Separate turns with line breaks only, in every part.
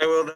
I will.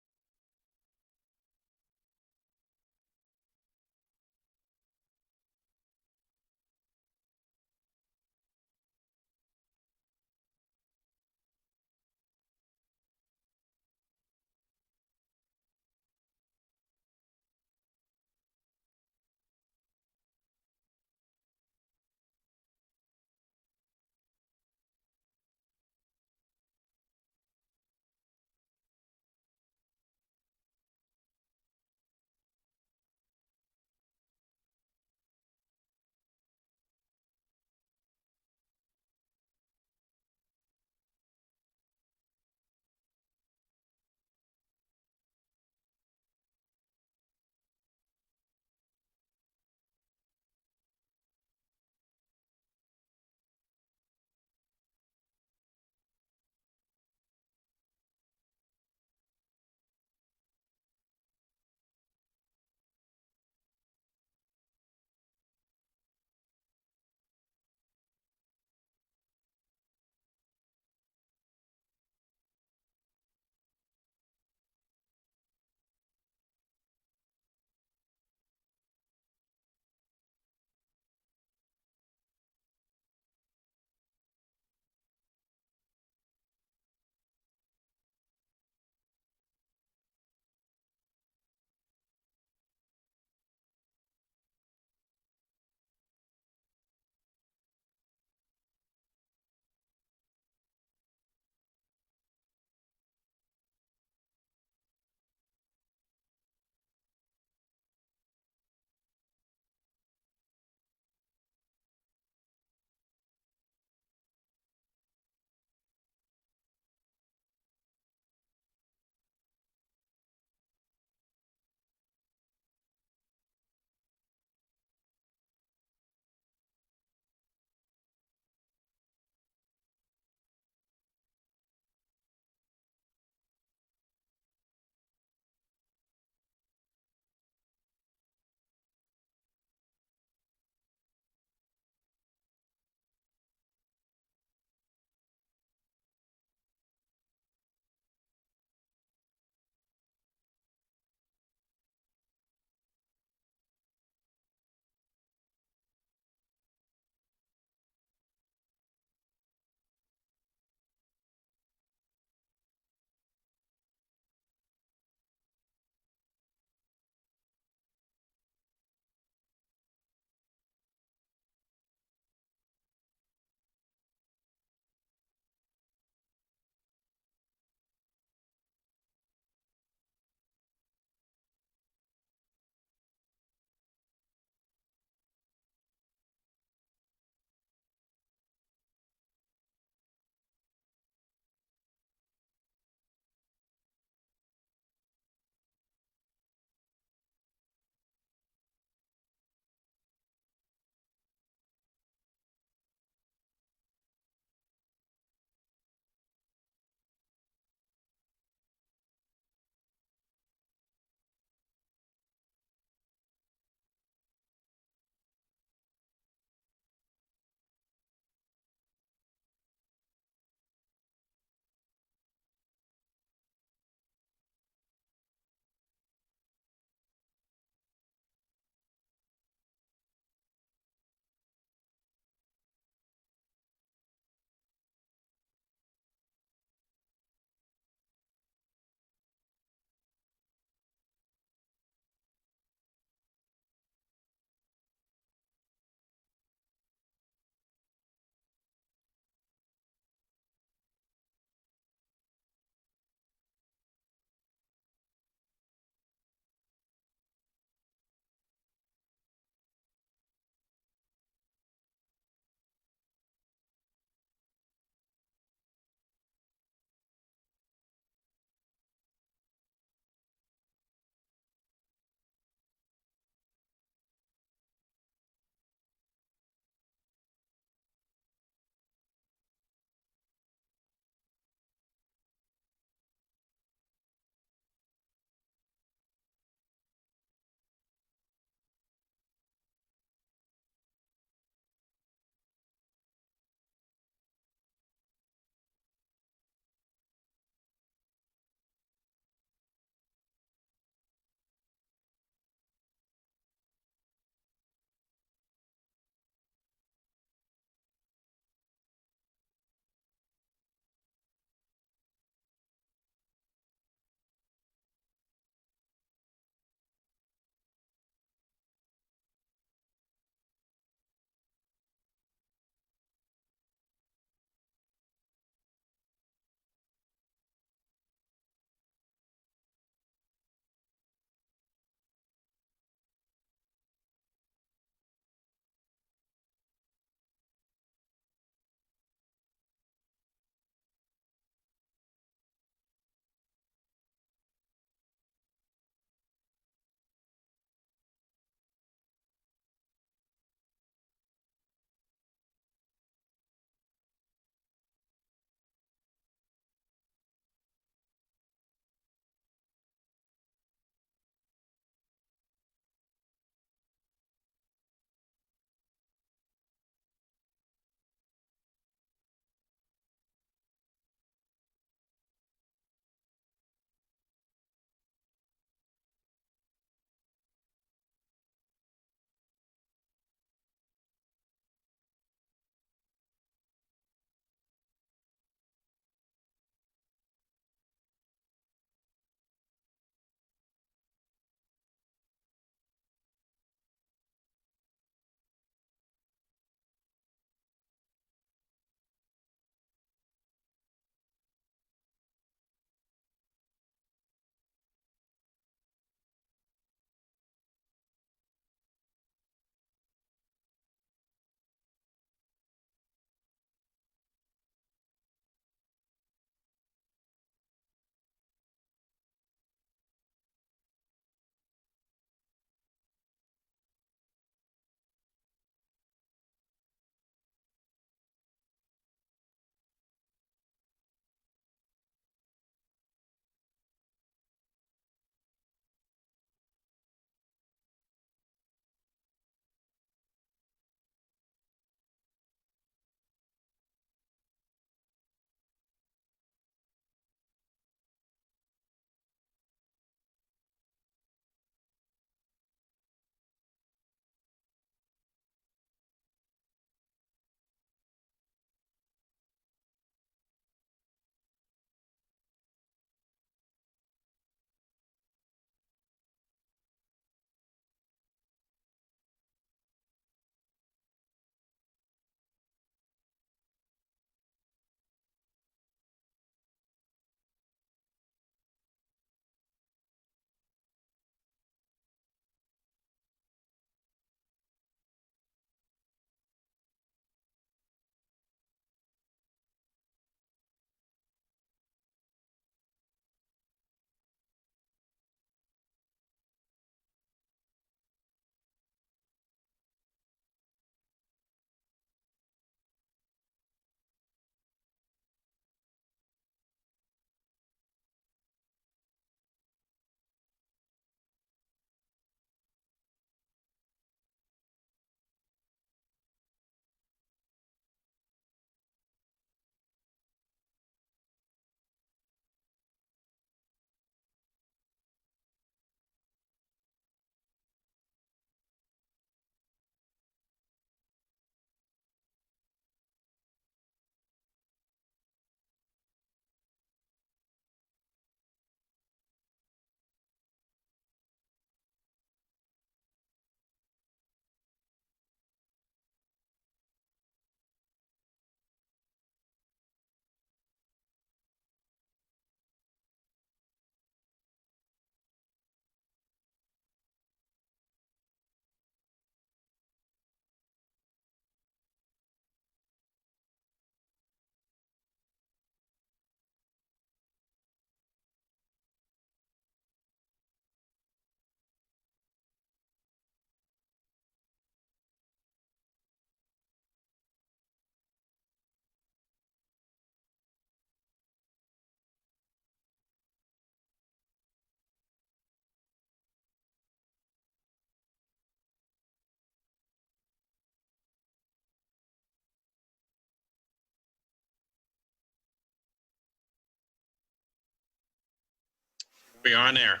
We are on air.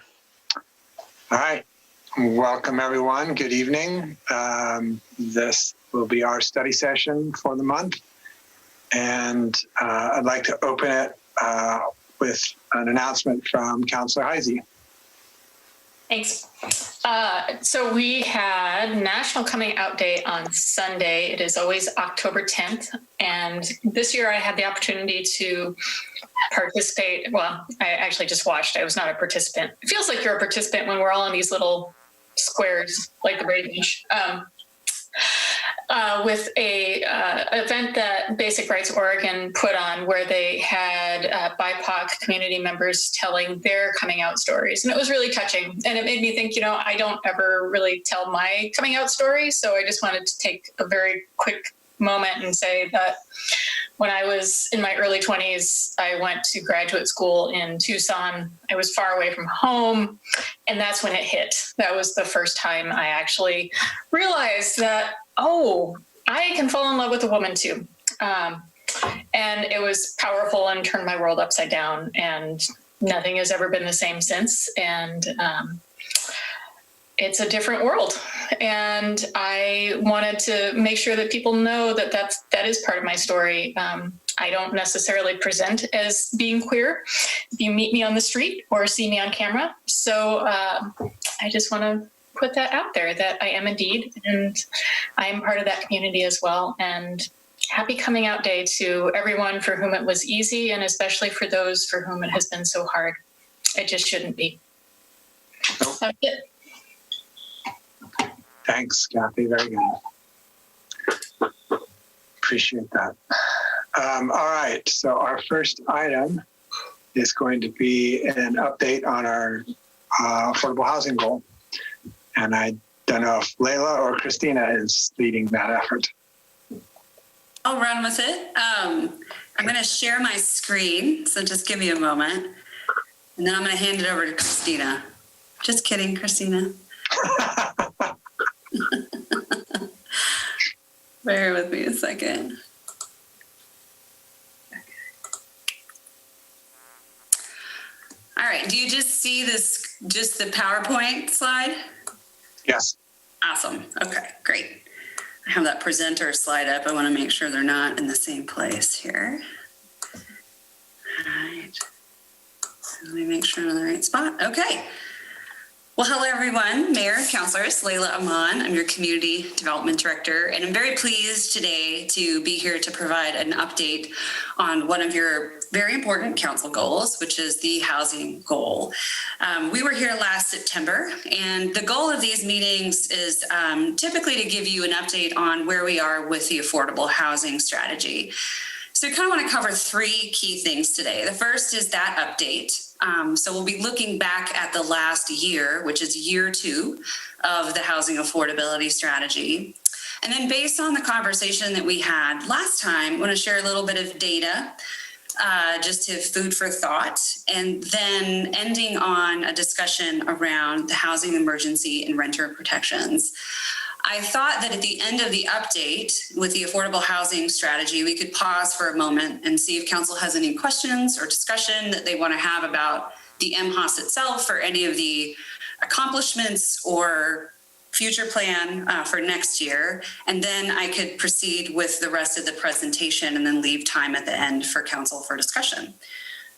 All right. Welcome, everyone. Good evening. This will be our study session for the month. And I'd like to open it with an announcement from Counselor Heisey.
Thanks. So we had National Coming Out Day on Sunday. It is always October 10th. And this year I had the opportunity to participate. Well, I actually just watched. I was not a participant. It feels like you're a participant when we're all in these little squares, like the Brady Bunch. With a event that Basic Rights Oregon put on, where they had BIPOC community members telling their coming out stories. And it was really touching. And it made me think, I don't ever really tell my coming out story. So I just wanted to take a very quick moment and say that when I was in my early 20s, I went to graduate school in Tucson. I was far away from home, and that's when it hit. That was the first time I actually realized that, I can fall in love with a woman too. And it was powerful and turned my world upside down, and nothing has ever been the same since. And it's a different world. And I wanted to make sure that people know that that is part of my story. I don't necessarily present as being queer if you meet me on the street or see me on camera. So I just want to put that out there, that I am indeed, and I am part of that community as well. And happy Coming Out Day to everyone for whom it was easy, and especially for those for whom it has been so hard. It just shouldn't be.
Nope.
That's it.
Thanks, Kathy. Very good. Appreciate that. All right. So our first item is going to be an update on our affordable housing goal. And I don't know if Layla or Christina is leading that effort.
I'll run with it. I'm going to share my screen, so just give me a moment. And then I'm going to hand it over to Christina. Just kidding, Christina. Bear with me a second. Okay. All right, do you just see this, just the PowerPoint slide?
Yes.
Awesome. Okay, great. I have that presenter slide up. I want to make sure they're not in the same place here. All right. So let me make sure I'm in the right spot. Okay. Well, hello, everyone. Mayor, councilors, Layla Aman. I'm your Community Development Director, and I'm very pleased today to be here to provide an update on one of your very important council goals, which is the housing goal. We were here last September, and the goal of these meetings is typically to give you an update on where we are with the affordable housing strategy. So we kind of want to cover three key things today. The first is that update. So we'll be looking back at the last year, which is year 2 of the housing affordability strategy. And then based on the conversation that we had last time, I want to share a little bit of data, just to food for thought, and then ending on a discussion around the housing emergency and renter protections. I thought that at the end of the update with the affordable housing strategy, we could pause for a moment and see if council has any questions or discussion that they want to have about the MHOS itself, or any of the accomplishments or future plan for next year. And then I could proceed with the rest of the presentation and then leave time at the end for council for discussion.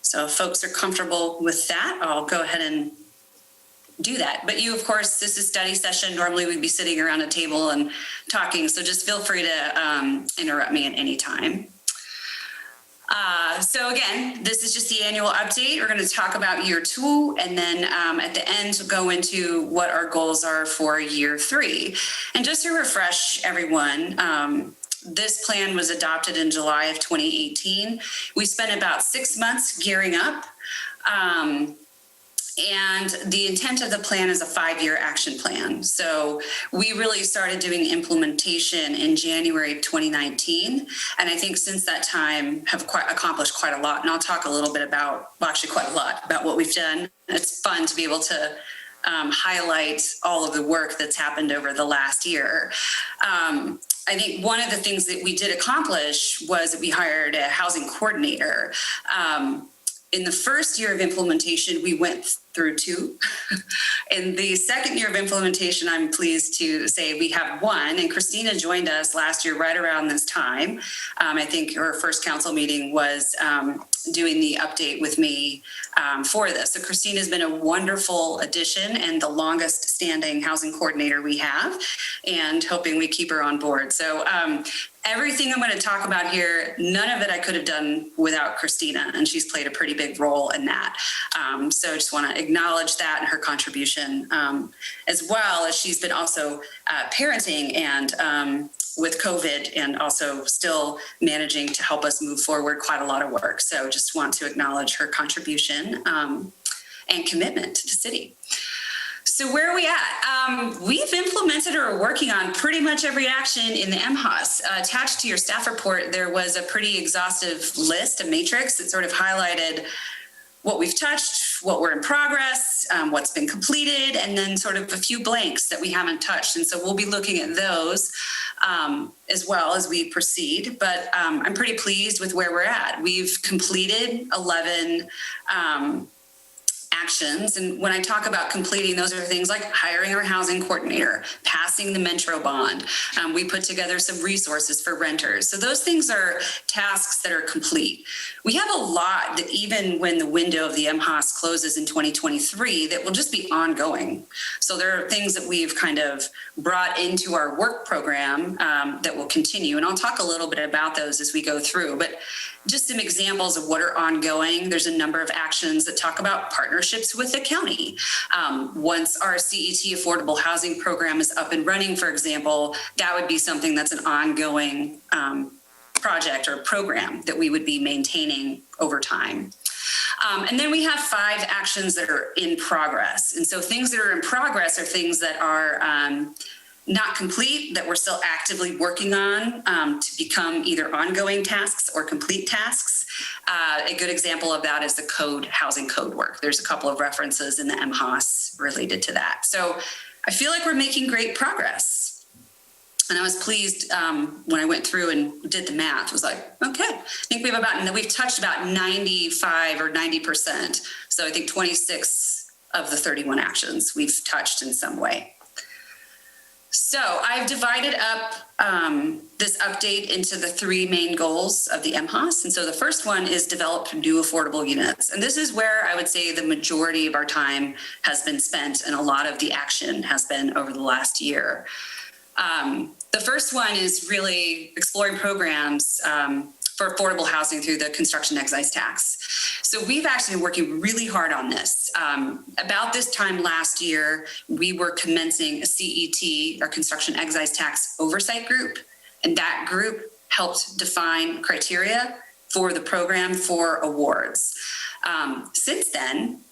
So if folks are comfortable with that, I'll go ahead and do that. But you, of course, this is study session. Normally we'd be sitting around a table and talking. So just feel free to interrupt me at any time. So again, this is just the annual update. We're going to talk about year 2, and then at the end, go into what our goals are for year 3. And just to refresh everyone, this plan was adopted in July of 2018. We spent about 6 months gearing up. And the intent of the plan is a 5-year action plan. So we really started doing implementation in January 2019. And I think since that time have accomplished quite a lot. And I'll talk a little bit about, well, actually quite a lot about what we've done. It's fun to be able to highlight all of the work that's happened over the last year. I think one of the things that we did accomplish was that we hired a housing coordinator. in the first year of implementation, we went through 2. In the second year of implementation, I'm pleased to say we have 1, and Christina joined us last year right around this time. I think her first council meeting was doing the update with me for this. So Christina's been a wonderful addition and the longest standing housing coordinator we have, and hoping we keep her on board. So everything I'm going to talk about here, none of it I could have done without Christina, and she's played a pretty big role in that. So I just want to acknowledge that and her contribution, as well as she's been also parenting and with COVID, and also still managing to help us move forward quite a lot of work. So just want to acknowledge her contribution and commitment to the city. So where are we at? We've implemented or are working on pretty much every action in the MHAS. Attached to your staff report, there was a pretty exhaustive list, a matrix that sort of highlighted what we've touched, what we're in progress, what's been completed, and then sort of a few blanks that we haven't touched. And so we'll be looking at those as well as we proceed. But I'm pretty pleased with where we're at. We've completed 11 actions. And when I talk about completing, those are things like hiring our housing coordinator, passing the Metro bond. We put together some resources for renters. So those things are tasks that are complete. We have a lot that even when the window of the MHAS closes in 2023, that will just be ongoing. So there are things that we've kind of brought into our work program that will continue. And I'll talk a little bit about those as we go through. But just some examples of what are ongoing. There's a number of actions that talk about partnerships with the county. Once our CET affordable housing program is up and running, for example, that would be something that's an ongoing project or program that we would be maintaining over time. And then we have 5 actions that are in progress. And so things that are in progress are things that are not complete, that we're still actively working on to become either ongoing tasks or complete tasks. A good example of that is the housing code work. There's a couple of references in the MHAS related to that. So I feel like we're making great progress. And I was pleased when I went through and did the math. I was like, okay, I think we've touched about 95 or 90%. So I think 26 of the 31 actions we've touched in some way. So I've divided up this update into the 3 main goals of the MHAS. And so the first one is develop new affordable units. And this is where I would say the majority of our time has been spent, and a lot of the action has been over the last year. The first one is really exploring programs for affordable housing through the construction excise tax. So we've actually been working really hard on this. About this time last year, we were commencing a CET, or construction excise tax oversight group, and that group helped define criteria for the program for awards. Since then,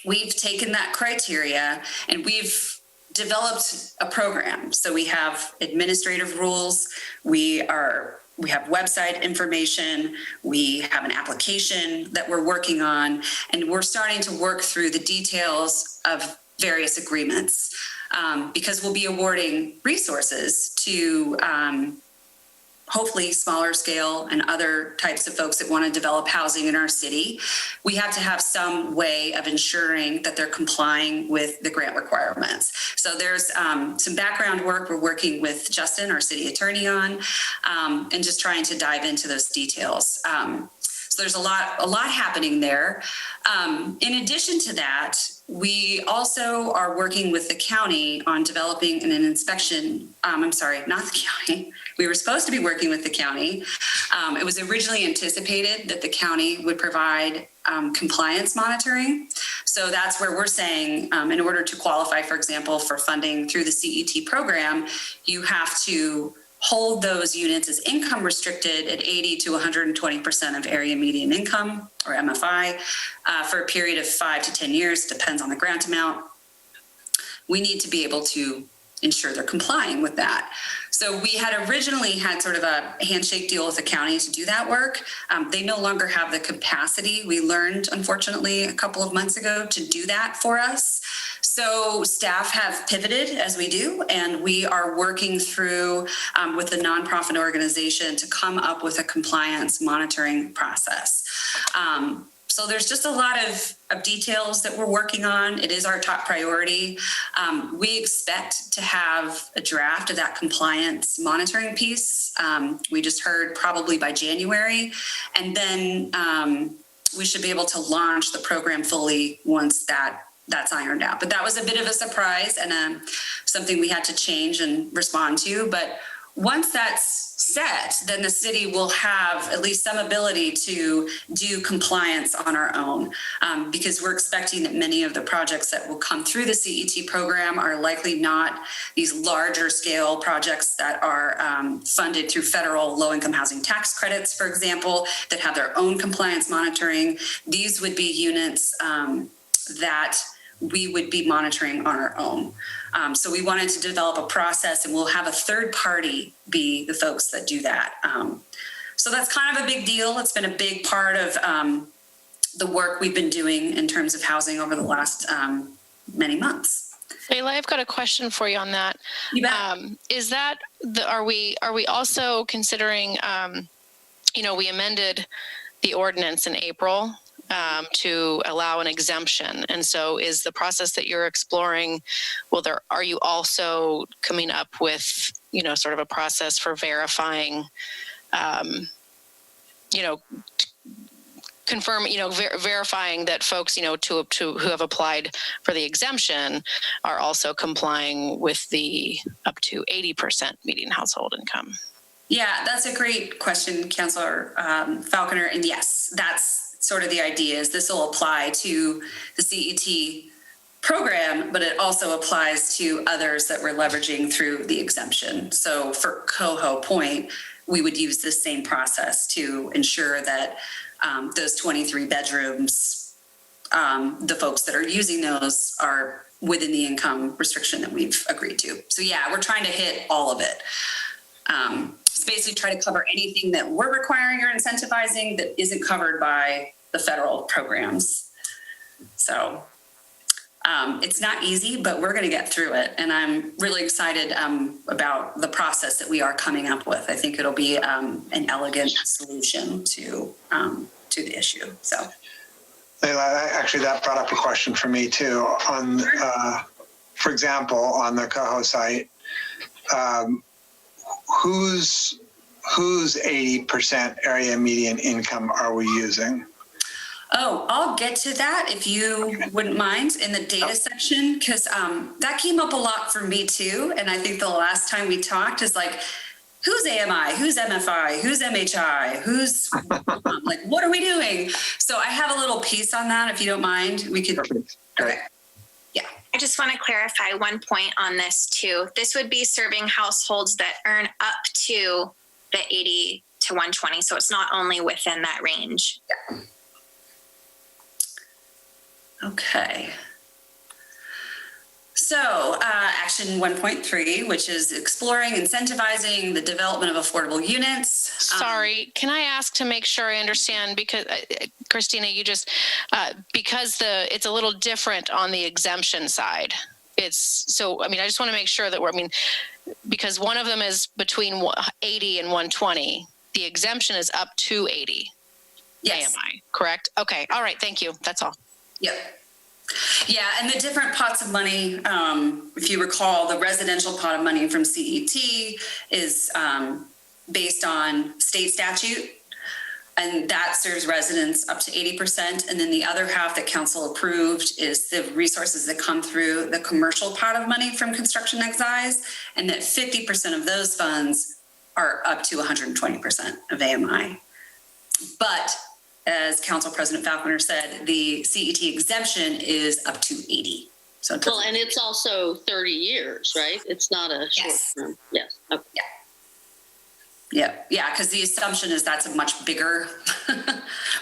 we've taken that criteria and we've developed a program. So we have administrative rules, we have website information, we have an application that we're working on, and we're starting to work through the details of various agreements because we'll be awarding resources to hopefully smaller scale and other types of folks that want to develop housing in our city. We have to have some way of ensuring that they're complying with the grant requirements. So there's some background work we're working with Justin, our city attorney, on, and just trying to dive into those details. So there's a lot happening there. In addition to that, we also are working with the county on developing an inspection. I'm sorry, not the county. We were supposed to be working with the county. It was originally anticipated that the county would provide compliance monitoring. So that's where we're saying in order to qualify, for example, for funding through the CET program, you have to hold those units as income restricted at 80 to 120% of area median income, or MFI, for a period of 5 to 10 years, depends on the grant amount. We need to be able to ensure they're complying with that. So we had originally had sort of a handshake deal with the county to do that work. They no longer have the capacity. We learned, unfortunately, a couple of months ago to do that for us. So staff have pivoted, as we do, and we are working through with the nonprofit organization to come up with a compliance monitoring process. So there's just a lot of details that we're working on. It is our top priority. We expect to have a draft of that compliance monitoring piece. We just heard probably by January. And then we should be able to launch the program fully once that's ironed out. But that was a bit of a surprise and something we had to change and respond to. But once that's set, then the city will have at least some ability to do compliance on our own, because we're expecting that many of the projects that will come through the CET program are likely not these larger scale projects that are funded through federal low-income housing tax credits, for example, that have their own compliance monitoring. These would be units that we would be monitoring on our own. So we wanted to develop a process, and we'll have a third party be the folks that do that. So that's kind of a big deal. It's been a big part of the work we've been doing in terms of housing over the last many months.
Layla, I've got a question for you on that.
You bet.
Is that are we also considering? We amended the ordinance in April to allow an exemption. And so is the process that you're exploring, are you also coming up with, sort of a process for verifying, verifying that folks, who have applied for the exemption are also complying with the up to 80% median household income?
Yeah, that's a great question, Councilor Falconer. And yes, that's sort of the idea is this will apply to the CET program, but it also applies to others that we're leveraging through the exemption. So for Coho Point, we would use the same process to ensure that those 23 bedrooms, the folks that are using those are within the income restriction that we've agreed to. So yeah, we're trying to hit all of it. Basically try to cover anything that we're requiring or incentivizing that isn't covered by the federal programs. So it's not easy, but we're going to get through it. And I'm really excited about the process that we are coming up with. I think it'll be an elegant solution to the issue. So,
Layla, actually, that brought up a question for me too. On, for example, on the Coho site, whose 80% area median income are we using?
Oh, I'll get to that if you wouldn't mind in the data section, because that came up a lot for me too. And I think the last time we talked is like, who's AMI, who's MFI, who's MHI, who's like, what are we doing? So I have a little piece on that. If you don't mind, we could.
Perfect.
Okay. Yeah.
I just want to clarify one point on this too. This would be serving households that earn up to the 80 to 120. So it's not only within that range.
Yeah. Okay. So action 1.3, which is exploring, incentivizing the development of affordable units.
Sorry, can I ask to make sure I understand, because Christina, you just, because it's a little different on the exemption side. I just want to make sure that because one of them is between 80 and 120, the exemption is up to 80.
Yes.
AMI, correct? Okay. All right. Thank you. That's all.
Yep. Yeah, and the different pots of money, if you recall, the residential pot of money from CET is based on state statute, and that serves residents up to 80%. And then the other half that council approved is the resources that come through the commercial pot of money from construction excise, and that 50% of those funds are up to 120% of AMI. But as Council President Falconer said, the CET exemption is up to 80. So
and it's also 30 years, right? It's not a short term. Yes. Okay.
Yeah. Yeah, because the assumption is that's a much bigger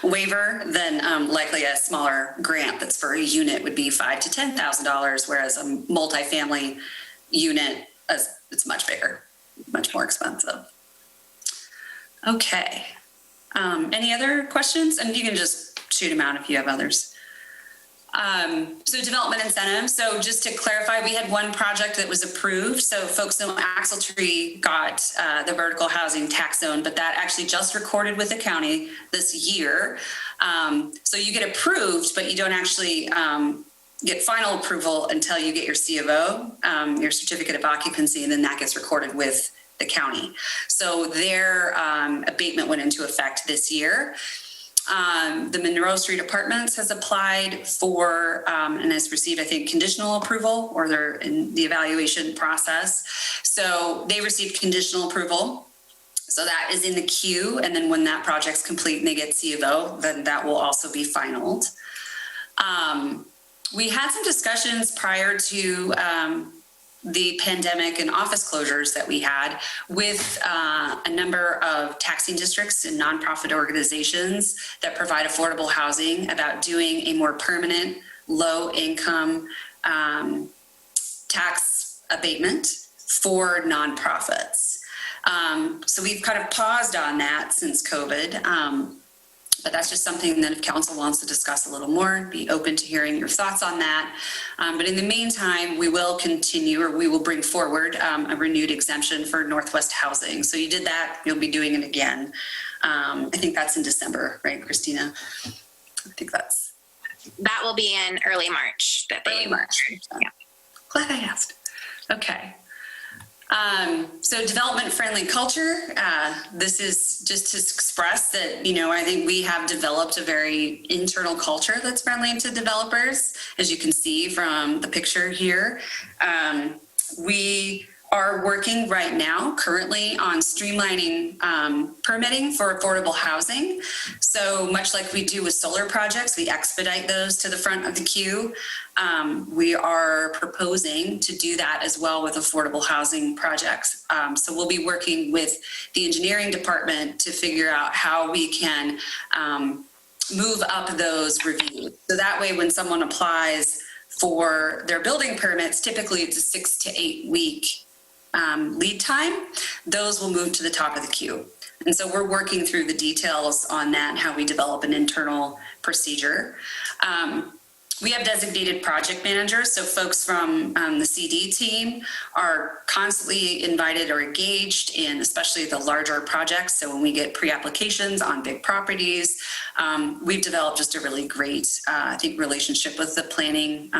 waiver than likely a smaller grant that's for a unit would be $5,000 to $10,000, whereas a multifamily unit it's much bigger, much more expensive. Okay. Any other questions? And you can just shoot them out if you have others. So development incentives. So just to clarify, we had one project that was approved. So folks know Axletree got the vertical housing tax zone, but that actually just recorded with the county this year. So you get approved, but you don't actually get final approval until you get your C of O, your certificate of occupancy, and then that gets recorded with the county. So their abatement went into effect this year. The Monroe Street Apartments has applied for and has received, I think, conditional approval, or they're in the evaluation process. So they received conditional approval. So that is in the queue. And then when that project's complete and they get C of O, then that will also be finalized. We had some discussions prior to the pandemic and office closures that we had with a number of taxing districts and nonprofit organizations that provide affordable housing about doing a more permanent low income tax abatement for nonprofits. So we've kind of paused on that since COVID. But that's just something that if council wants to discuss a little more, be open to hearing your thoughts on that. But in the meantime, we will continue, or we will bring forward a renewed exemption for Northwest housing. So you did that, you'll be doing it again. I think that's in December, right, Christina? I think
that will be in early March.
Early March. Yeah. Glad I asked. Okay. So development friendly culture, this is just to express that, I think we have developed a very internal culture that's friendly to developers. As you can see from the picture here, we are working right now currently on streamlining permitting for affordable housing. So much like we do with solar projects, we expedite those to the front of the queue. We are proposing to do that as well with affordable housing projects. So we'll be working with the engineering department to figure out how we can move up those reviews. So that way when someone applies for their building permits, typically it's a 6 to 8 week lead time. Those will move to the top of the queue. And so we're working through the details on that and how we develop an internal procedure. We have designated project managers, so folks from the CD team are constantly invited or engaged in especially the larger projects. So when we get pre-applications on big properties, we've developed just a really great, I think, relationship with the planning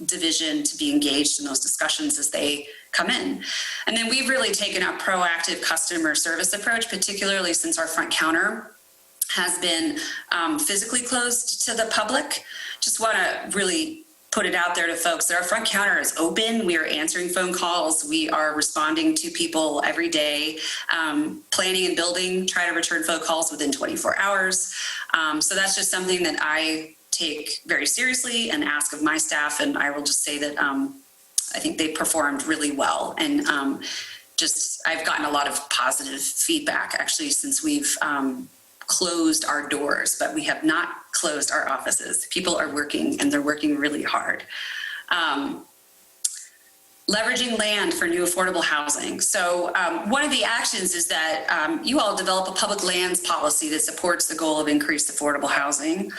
division to be engaged in those discussions as they come in. And then we've really taken a proactive customer service approach, particularly since our front counter has been physically closed to the public. Just want to really put it out there to folks that our front counter is open. We are answering phone calls. We are responding to people every day. Planning and building, try to return phone calls within 24 hours. So that's just something that I take very seriously and ask of my staff. And I will just say that I think they performed really well. And I've gotten a lot of positive feedback actually since we've closed our doors, but we have not closed our offices. People are working and they're working really hard. Leveraging land for new affordable housing. So one of the actions is that you all develop a public lands policy that supports the goal of increased affordable housing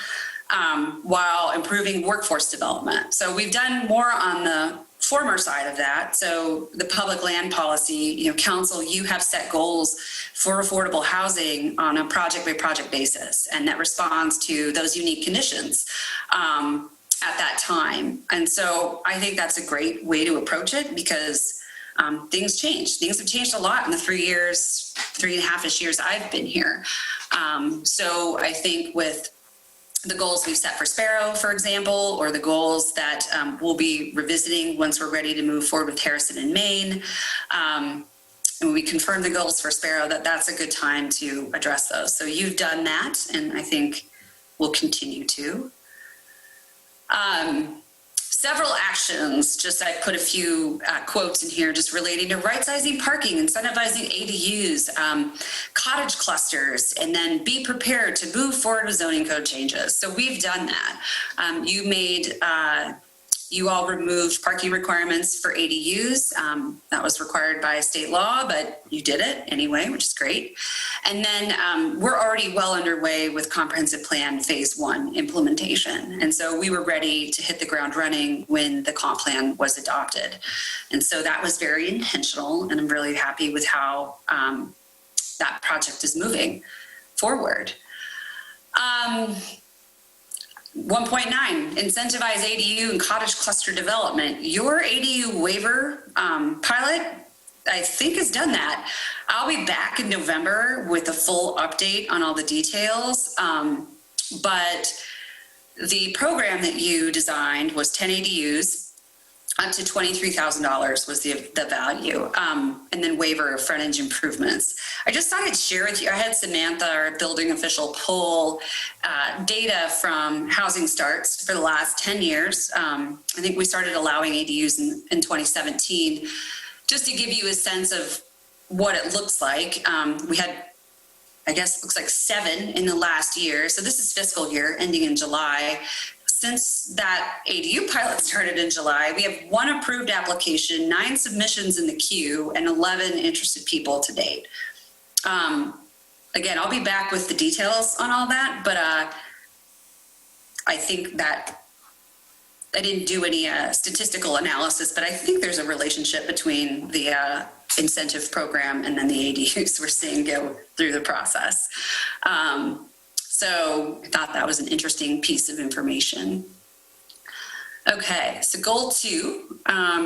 while improving workforce development. So we've done more on the former side of that. So the public land policy, council, you have set goals for affordable housing on a project by project basis, and that responds to those unique conditions at that time. And so I think that's a great way to approach it because things change. Things have changed a lot in the 3.5-ish years I've been here. So I think with the goals we've set for Sparrow, for example, or the goals that we'll be revisiting once we're ready to move forward with Harrison and Maine. And when we confirm the goals for Sparrow, that's a good time to address those. So you've done that, and I think we'll continue to. Several actions, I put a few quotes in here just relating to right-sizing parking, incentivizing ADUs, cottage clusters, and then be prepared to move forward with zoning code changes. So we've done that. You made You all removed parking requirements for ADUs. That was required by state law, but you did it anyway, which is great. And then we're already well underway with comprehensive plan phase 1 implementation. And so we were ready to hit the ground running when the comp plan was adopted. And so that was very intentional, and I'm really happy with how that project is moving forward. 1.9, incentivize ADU and cottage cluster development. Your ADU waiver pilot, I think, has done that. I'll be back in November with a full update on all the details. But the program that you designed was 10 ADUs, up to $23,000 was the value, and then waiver of frontage improvements. I just thought I'd share with you, I had Samantha, our building official, pull data from housing starts for the last 10 years. I think we started allowing ADUs in 2017, just to give you a sense of what it looks like. We had, I guess, it looks like 7 in the last year. So this is fiscal year ending in July. Since that ADU pilot started in July, we have 1 approved application, 9 submissions in the queue, and 11 interested people to date. Again, I'll be back with the details on all that, but I think that I didn't do any statistical analysis, but I think there's a relationship between the incentive program and then the ADUs we're seeing go through the process. So I thought that was an interesting piece of information. Okay, so goal 2,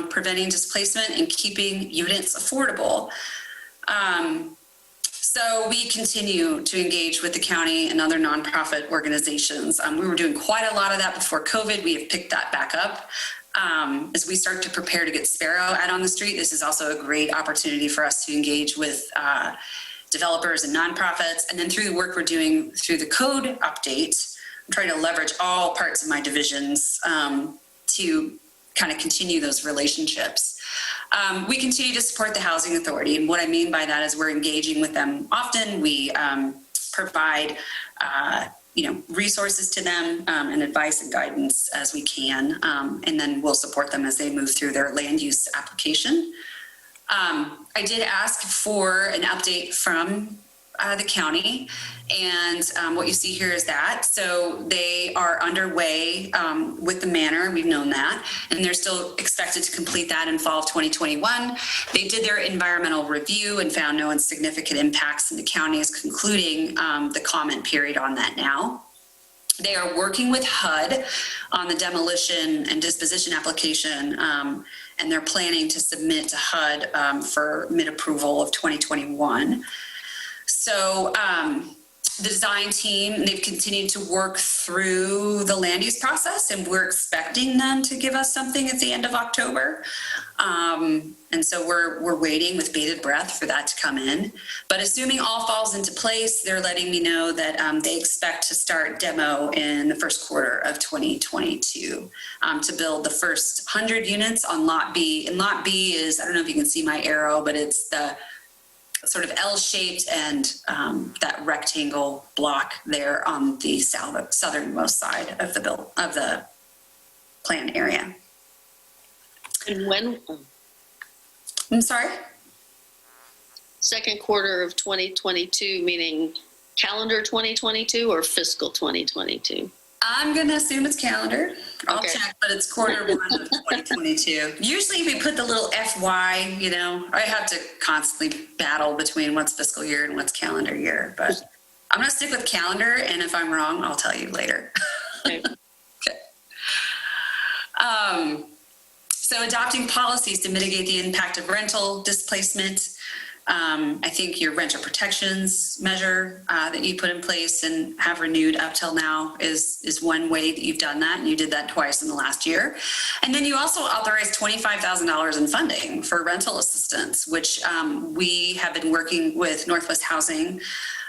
preventing displacement and keeping units affordable. So we continue to engage with the county and other nonprofit organizations. We were doing quite a lot of that before COVID. We have picked that back up. As we start to prepare to get Sparrow out on the street, this is also a great opportunity for us to engage with developers and nonprofits. And then through the work we're doing through the code update, I'm trying to leverage all parts of my divisions to kind of continue those relationships. We continue to support the Housing Authority. And what I mean by that is we're engaging with them often. We provide resources to them and advice and guidance as we can. And then we'll support them as they move through their land use application. I did ask for an update from the county, and what you see here is that. So they are underway with the manor, we've known that, and they're still expected to complete that in fall of 2021. They did their environmental review and found no insignificant impacts, and the county is concluding the comment period on that now. They are working with HUD on the demolition and disposition application, and they're planning to submit to HUD for mid-approval of 2021. So the design team, they've continued to work through the land use process, and we're expecting them to give us something at the end of October. And so we're waiting with bated breath for that to come in. But assuming all falls into place, they're letting me know that they expect to start demo in the first quarter of 2022 to build the first 100 units on Lot B. And Lot B is, I don't know if you can see my arrow, but it's the sort of L-shaped and that rectangle block there on the southernmost side of the plan area.
And when?
I'm sorry?
Second quarter of 2022, meaning calendar 2022 or fiscal 2022?
I'm going to assume it's calendar. I'll
Okay.
check, but it's quarter 1 of 2022. Usually we put the little FY, I have to constantly battle between what's fiscal year and what's calendar year, but I'm going to stick with calendar, and if I'm wrong, I'll tell you later.
Okay.
Okay. So adopting policies to mitigate the impact of rental displacement. I think your renter protections measure that you put in place and have renewed up till now is one way that you've done that, and you did that twice in the last year. And then you also authorized $25,000 in funding for rental assistance, which we have been working with Northwest Housing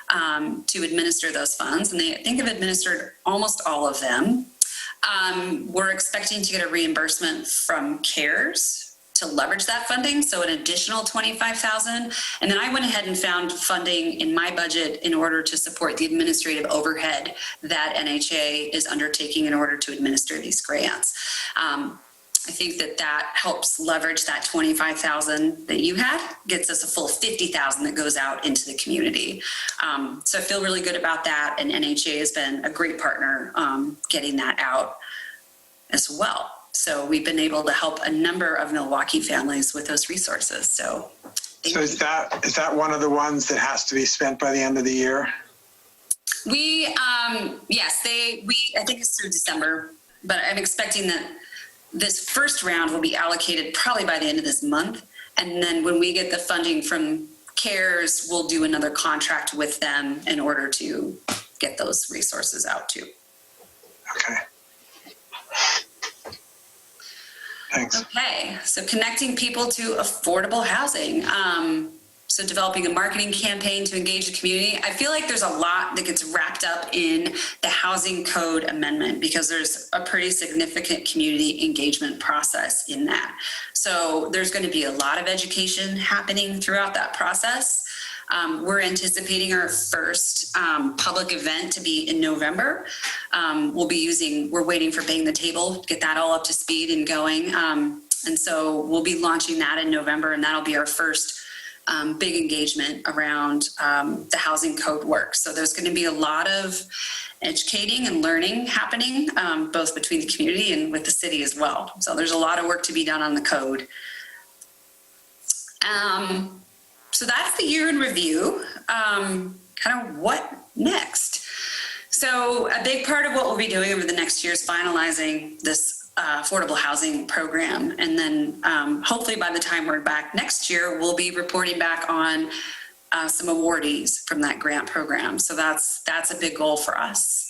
to administer those funds, and I think have administered almost all of them. We're expecting to get a reimbursement from CARES to leverage that funding, so an additional $25,000. And then I went ahead and found funding in my budget in order to support the administrative overhead that NHA is undertaking in order to administer these grants. I think that helps leverage that 25,000 that you had, gets us a full 50,000 that goes out into the community. So I feel really good about that, and NHA has been a great partner getting that out as well. So we've been able to help a number of Milwaukee families with those resources. So
is that one of the ones that has to be spent by the end of the year?
We, yes, I think it's through December, but I'm expecting that this first round will be allocated probably by the end of this month. And then when we get the funding from CARES, we'll do another contract with them in order to get those resources out too.
Okay. Thanks.
Okay, so connecting people to affordable housing. So developing a marketing campaign to engage the community. I feel like there's a lot that gets wrapped up in the housing code amendment because there's a pretty significant community engagement process in that. So there's going to be a lot of education happening throughout that process. We're anticipating our first public event to be in November. We're waiting for Bang the Table, get that all up to speed and going. And so we'll be launching that in November, and that'll be our first big engagement around the housing code work. So there's going to be a lot of educating and learning happening, both between the community and with the city as well. So there's a lot of work to be done on the code. So that's the year in review. Kind of what next? So a big part of what we'll be doing over the next year is finalizing this affordable housing program. And then hopefully by the time we're back next year, we'll be reporting back on some awardees from that grant program. So that's a big goal for us.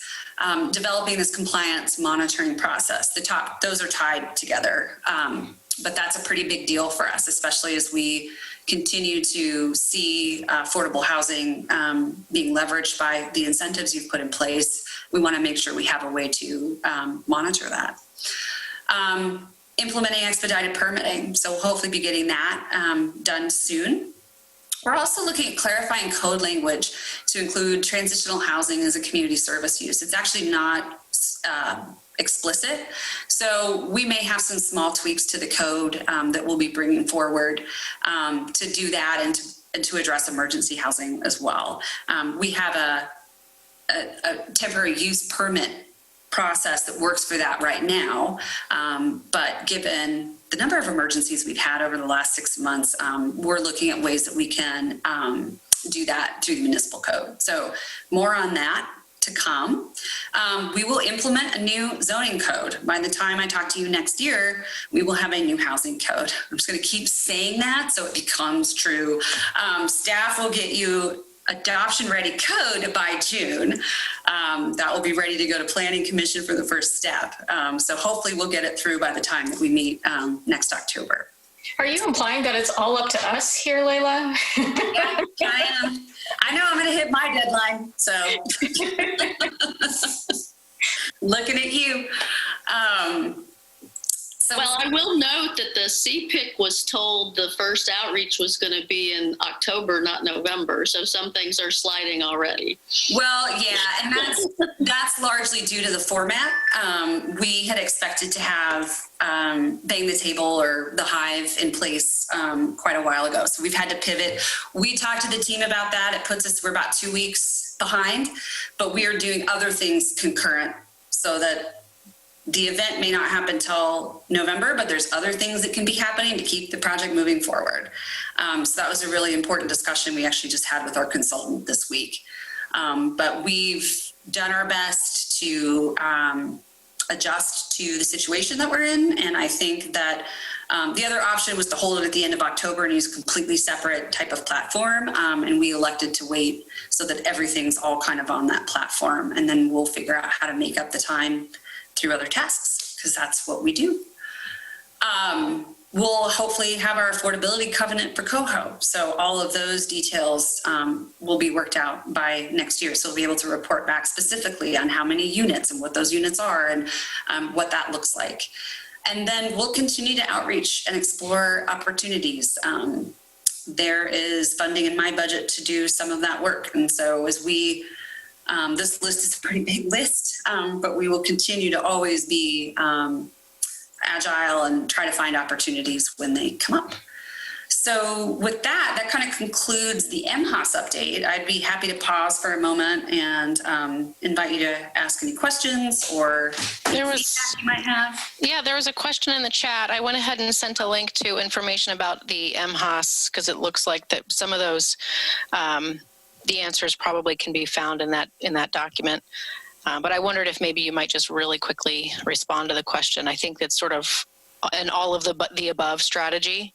Developing this compliance monitoring process. Those are tied together. But that's a pretty big deal for us, especially as we continue to see affordable housing being leveraged by the incentives you've put in place. We want to make sure we have a way to monitor that. Implementing expedited permitting. So we'll hopefully be getting that done soon. We're also looking at clarifying code language to include transitional housing as a community service use. It's actually not explicit. So we may have some small tweaks to the code that we'll be bringing forward to do that and to address emergency housing as well. We have a temporary use permit process that works for that right now. But given the number of emergencies we've had over the last 6 months, we're looking at ways that we can do that through the municipal code. So more on that to come. We will implement a new zoning code. By the time I talk to you next year, we will have a new housing code. I'm just going to keep saying that so it becomes true. Staff will get you adoption ready code by June. That will be ready to go to Planning Commission for the first step. So hopefully we'll get it through by the time that we meet next October.
Are you implying that it's all up to us here, Layla?
Yeah, I am. I know I'm going to hit my deadline, so looking at you.
Well, I will note that the CPIC was told the first outreach was going to be in October, not November. So some things are sliding already.
Well, yeah, and that's largely due to the format. We had expected to have Bang the Table or the Hive in place quite a while ago. So we've had to pivot. We talked to the team about that. We're about 2 weeks behind, but we are doing other things concurrent so that the event may not happen till November, but there's other things that can be happening to keep the project moving forward. So that was a really important discussion we actually just had with our consultant this week. But we've done our best to adjust to the situation that we're in. And I think that the other option was to hold it at the end of October and use a completely separate type of platform. And we elected to wait so that everything's all kind of on that platform. And then we'll figure out how to make up the time through other tasks, because that's what we do. We'll hopefully have our affordability covenant for Coho. So all of those details will be worked out by next year. So we'll be able to report back specifically on how many units and what those units are and what that looks like. And then we'll continue to outreach and explore opportunities. There is funding in my budget to do some of that work. And so as we this list is a pretty big list, but we will continue to always be agile and try to find opportunities when they come up. So with that kind of concludes the MHAS update. I'd be happy to pause for a moment and invite you to ask any questions or
There
feedback
was,
you might have.
yeah, there was a question in the chat. I went ahead and sent a link to information about the MHAS because it looks like that some of those, the answers probably can be found in that document. But I wondered if maybe you might just really quickly respond to the question. I think that's sort of an all of the above strategy.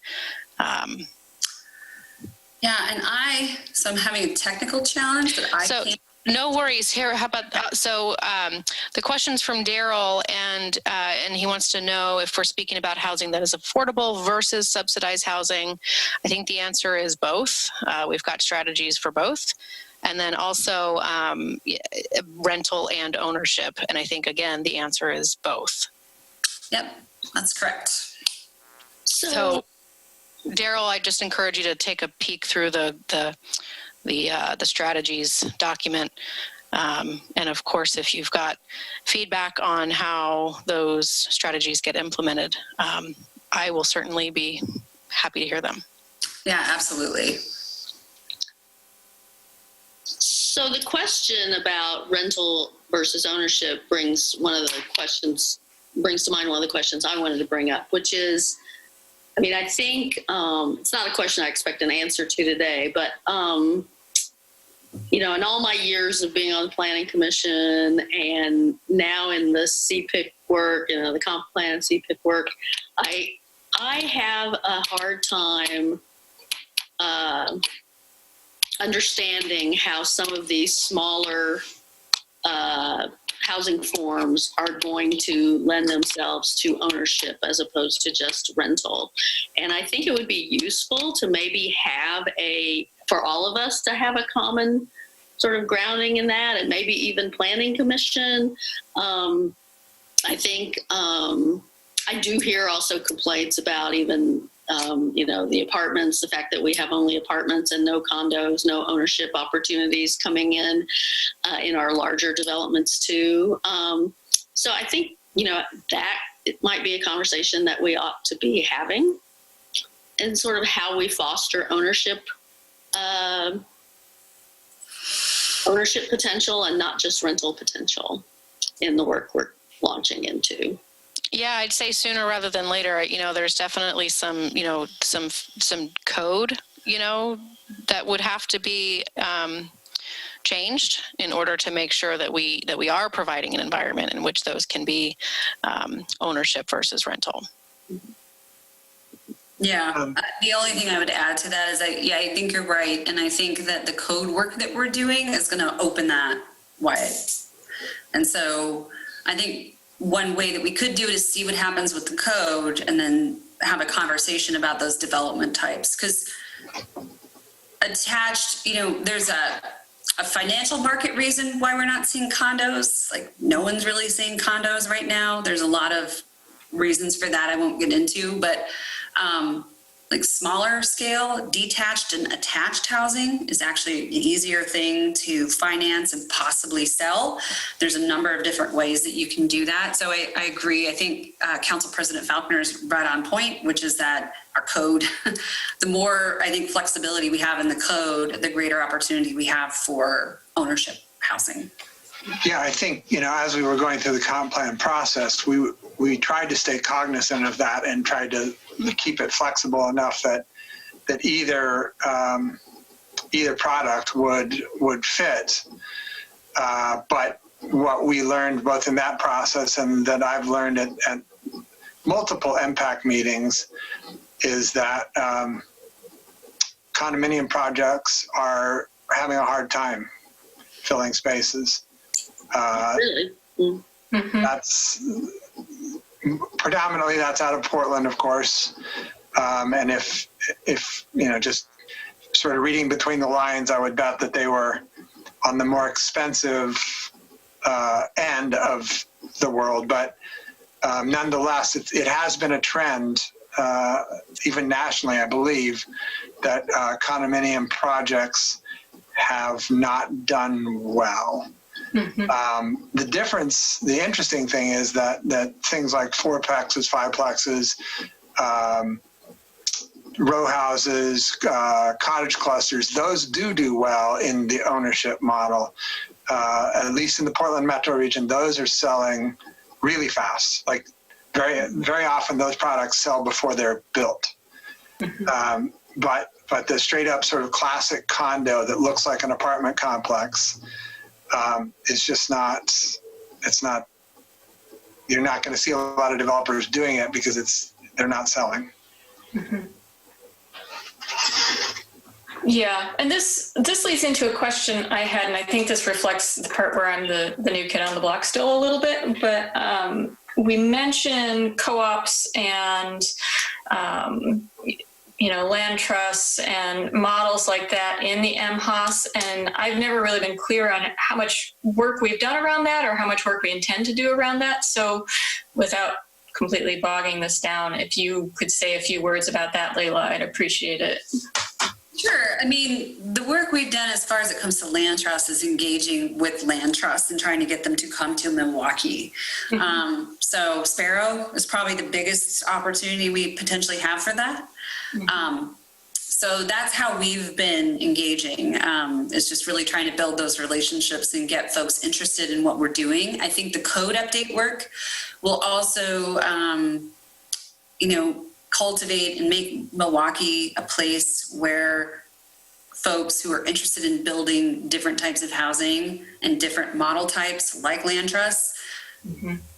Yeah, and I'm having a technical challenge that I can't.
No worries. Here, how about the question's from Daryl, and he wants to know if we're speaking about housing that is affordable versus subsidized housing. I think the answer is both. We've got strategies for both. And then also rental and ownership. And I think, again, the answer is both. Yep,
that's correct.
So Daryl, I just encourage you to take a peek through the strategies document. And of course, if you've got feedback on how those strategies get implemented, I will certainly be happy to hear them.
Yeah, absolutely.
So the question about rental versus ownership brings to mind one of the questions I wanted to bring up, which is, I mean, I think it's not a question I expect an answer to today, but, in all my years of being on the Planning Commission and now in the CPIC work, the comp plan and CPIC work, I have a hard time understanding how some of these smaller housing forms are going to lend themselves to ownership as opposed to just rental. And I think it would be useful to maybe have for all of us to have a common sort of grounding in that, and maybe even Planning Commission. I think I do hear also complaints about even the apartments, the fact that we have only apartments and no condos, no ownership opportunities coming in our larger developments too. So I think, that it might be a conversation that we ought to be having, and sort of how we foster ownership potential and not just rental potential in the work we're launching into.
Yeah, I'd say sooner rather than later. There's definitely some code, that would have to be changed in order to make sure that we are providing an environment in which those can be ownership versus rental.
Yeah, the only thing I would add to that is I think you're right. And I think that the code work that we're doing is going to open that wide. And so I think one way that we could do it is see what happens with the code and then have a conversation about those development types. Because attached, there's a financial market reason why we're not seeing condos. Like, no one's really seeing condos right now. There's a lot of reasons for that I won't get into, but like smaller scale, detached and attached housing is actually an easier thing to finance and possibly sell. There's a number of different ways that you can do that. So I agree. I think Council President Falconer is right on point, which is that our code, the more I think flexibility we have in the code, the greater opportunity we have for ownership housing.
Yeah, I think, as we were going through the comp plan process, we tried to stay cognizant of that and tried to keep it flexible enough that either product would fit. But what we learned both in that process and that I've learned at multiple impact meetings is that condominium projects are having a hard time filling spaces.
Really? Mm-hmm.
That's predominantly that's out of Portland, of course. And if just sort of reading between the lines, I would bet that they were on the more expensive end of the world. But nonetheless, it has been a trend, even nationally, I believe, that condominium projects have not done well. The difference, the interesting thing is that things like fourplexes, fiveplexes, row houses, cottage clusters, those do well in the ownership model. At least in the Portland metro region, those are selling really fast. Like very often those products sell before they're built. But the straight up sort of classic condo that looks like an apartment complex, it's just not, you're not going to see a lot of developers doing it because they're not selling.
Yeah, and this leads into a question I had, and I think this reflects the part where I'm the new kid on the block still a little bit, but we mentioned co-ops and land trusts and models like that in the MHAS, and I've never really been clear on how much work we've done around that or how much work we intend to do around that. So without completely bogging this down, if you could say a few words about that, Layla, I'd appreciate it.
Sure. I mean, the work we've done as far as it comes to land trusts is engaging with land trusts and trying to get them to come to Milwaukee. So Sparrow is probably the biggest opportunity we potentially have for that. So that's how we've been engaging, is just really trying to build those relationships and get folks interested in what we're doing. I think the code update work will also, cultivate and make Milwaukee a place where folks who are interested in building different types of housing and different model types like land trusts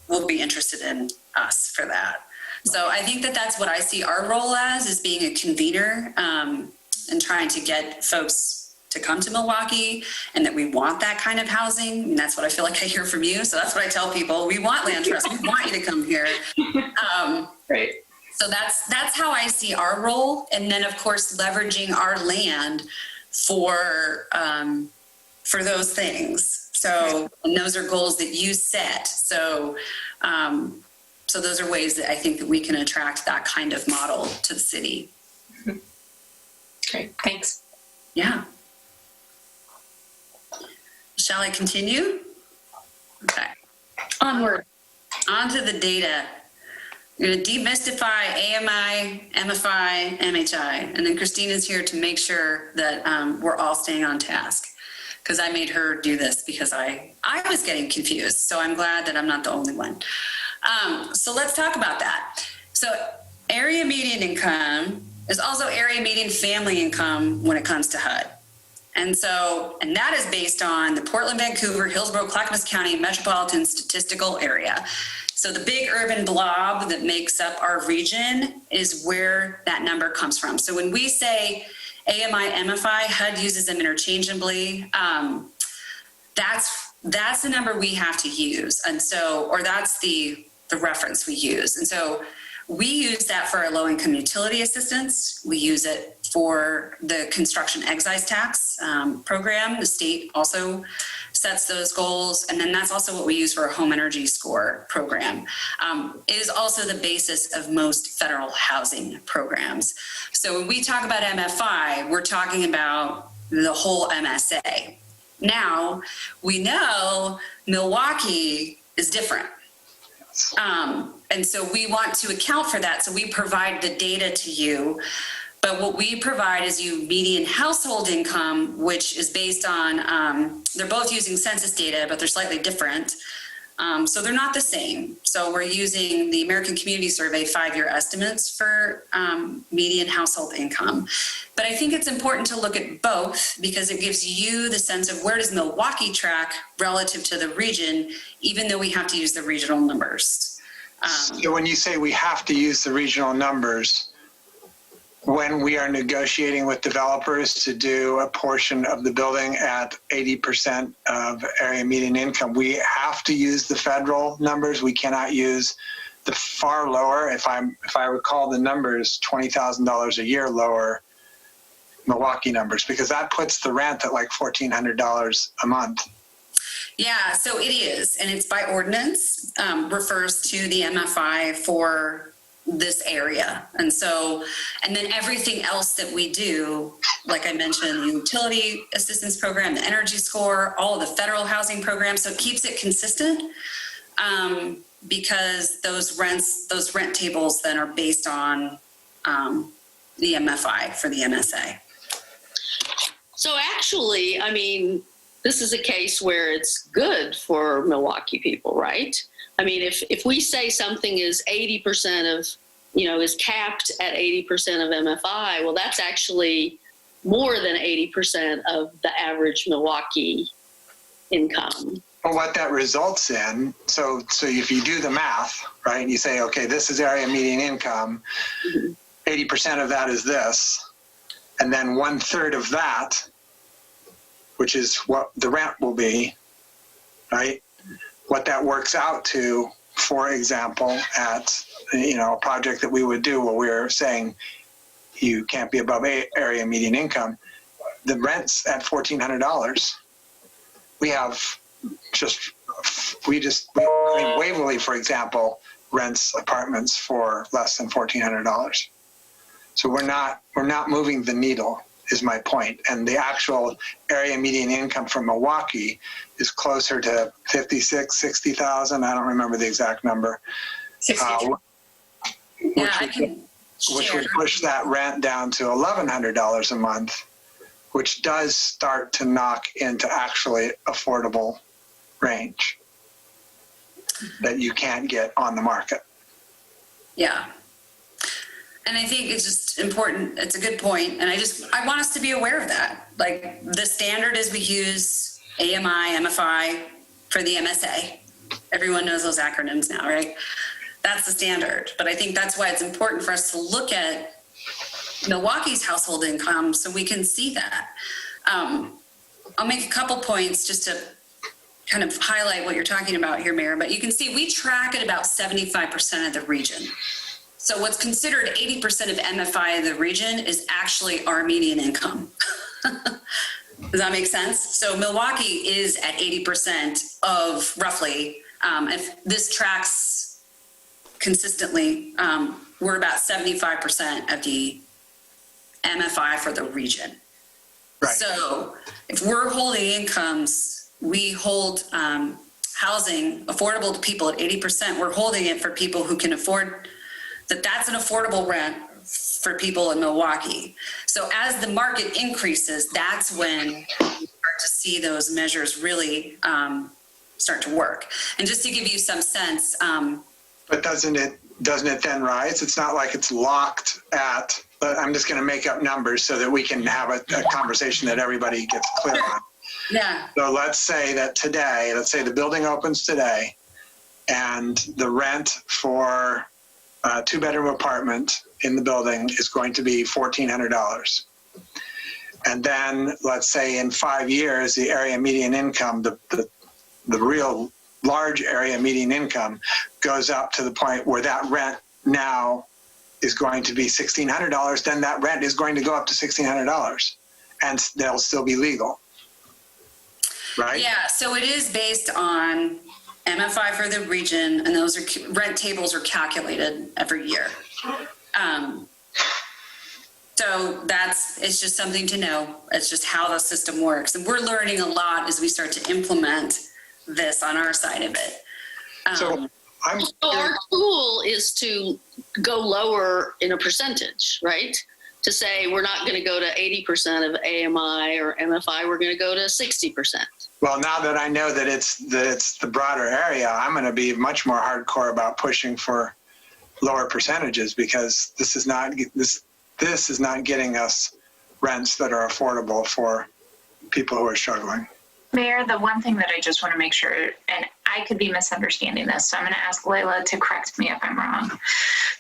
will be interested in us for that. So I think that's what I see our role as, is being a convener and trying to get folks to come to Milwaukee, and that we want that kind of housing. And that's what I feel like I hear from you. So that's what I tell people. We want land trusts. We want you to come here.
Right.
So that's how I see our role. And then, of course, leveraging our land for those things. So, and those are goals that you set. So, so those are ways that I think that we can attract that kind of model to the city.
Great. Thanks.
Yeah. Shall I continue? Okay.
Onward.
On to the data. I'm going to demystify AMI, MFI, MHI, and then Christina's here to make sure that we're all staying on task, because I made her do this because I was getting confused. So I'm glad that I'm not the only one. So let's talk about that. So area median income is also area median family income when it comes to HUD. And that is based on the Portland, Vancouver, Hillsborough, Clackamas County Metropolitan Statistical Area. So the big urban blob that makes up our region is where that number comes from. So when we say AMI, MFI, HUD uses them interchangeably. That's the number we have to use. And so, or that's the reference we use. And so we use that for our low-income utility assistance. We use it for the construction excise tax program. The state also sets those goals. And then that's also what we use for our home energy score program. It is also the basis of most federal housing programs. So when we talk about MFI, we're talking about the whole MSA. Now, we know Milwaukee is different. And so we want to account for that. So we provide the data to you. But what we provide is you median household income, which is based on, they're both using census data, but they're slightly different. So they're not the same. So we're using the American Community Survey 5-year estimates for median household income. But I think it's important to look at both because it gives you the sense of where does Milwaukee track relative to the region, even though we have to use the regional numbers.
So when you say we have to use the regional numbers, when we are negotiating with developers to do a portion of the building at 80% of area median income, we have to use the federal numbers. We cannot use the far lower, if I recall the numbers, $20,000 a year lower Milwaukee numbers, because that puts the rent at like $1,400 a month.
Yeah, so it is, and it's by ordinance, refers to the MFI for this area. And then everything else that we do, like I mentioned, the utility assistance program, the energy score, all of the federal housing programs. So it keeps it consistent because those rent tables then are based on the MFI for the MSA.
So actually, I mean, this is a case where it's good for Milwaukee people, right? I mean, if we say something is 80% of, is capped at 80% of MFI, well, that's actually more than 80% of the average Milwaukee income.
Well, what that results in, so if you do the math, right, and you say, okay, this is area median income, 80% of that is this, and then 1/3 of that, which is what the rent will be, right? What that works out to, for example, at a project that we would do where we're saying you can't be above area median income, the rent's at $1,400. Waverly, for example, rents apartments for less than $1,400. So we're not moving the needle, is my point. And the actual area median income for Milwaukee is closer to 56, 60,000. I don't remember the exact number.
60.
Which would push that rent down to $1,100 a month, which does start to knock into actually affordable range that you can't get on the market.
Yeah. And I think it's just important. It's a good point. And I want us to be aware of that. Like, the standard is we use AMI, MFI for the MSA. Everyone knows those acronyms now, right? That's the standard. But I think that's why it's important for us to look at Milwaukee's household income so we can see that. I'll make a couple points just to kind of highlight what you're talking about here, Mayor. But you can see we track at about 75% of the region. So what's considered 80% of MFI of the region is actually our median income. Does that make sense? So Milwaukee is at 80% of roughly, if this tracks consistently, we're about 75% of the MFI for the region. Right. So if we're holding incomes, we hold housing affordable to people at 80%. We're holding it for people who can afford that's an affordable rent for people in Milwaukee. So as the market increases, that's when you start to see those measures really start to work. And just to give you some sense.
But doesn't it then rise? It's not like it's locked at, but I'm just going to make up numbers so that we can have a conversation that everybody gets clear on.
Yeah.
So let's say the building opens today and the rent for a 2-bedroom apartment in the building is going to be $1,400. And then let's say in 5 years, the area median income, the real large area median income goes up to the point where that rent now is going to be $1,600. Then that rent is going to go up to $1,600 and they'll still be legal. Right?
Yeah, so it is based on MFI for the region, and those rent tables are calculated every year. So it's just something to know. It's just how the system works. And we're learning a lot as we start to implement this on our side of it.
So our tool is to go lower in a percentage, right? To say we're not going to go to 80% of AMI or MFI, we're going to go to 60%.
Well, now that I know that it's the broader area, I'm going to be much more hardcore about pushing for lower percentages because this is not getting us rents that are affordable for people who are struggling.
Mayor, the one thing that I just want to make sure, and I could be misunderstanding this, so I'm going to ask Layla to correct me if I'm wrong.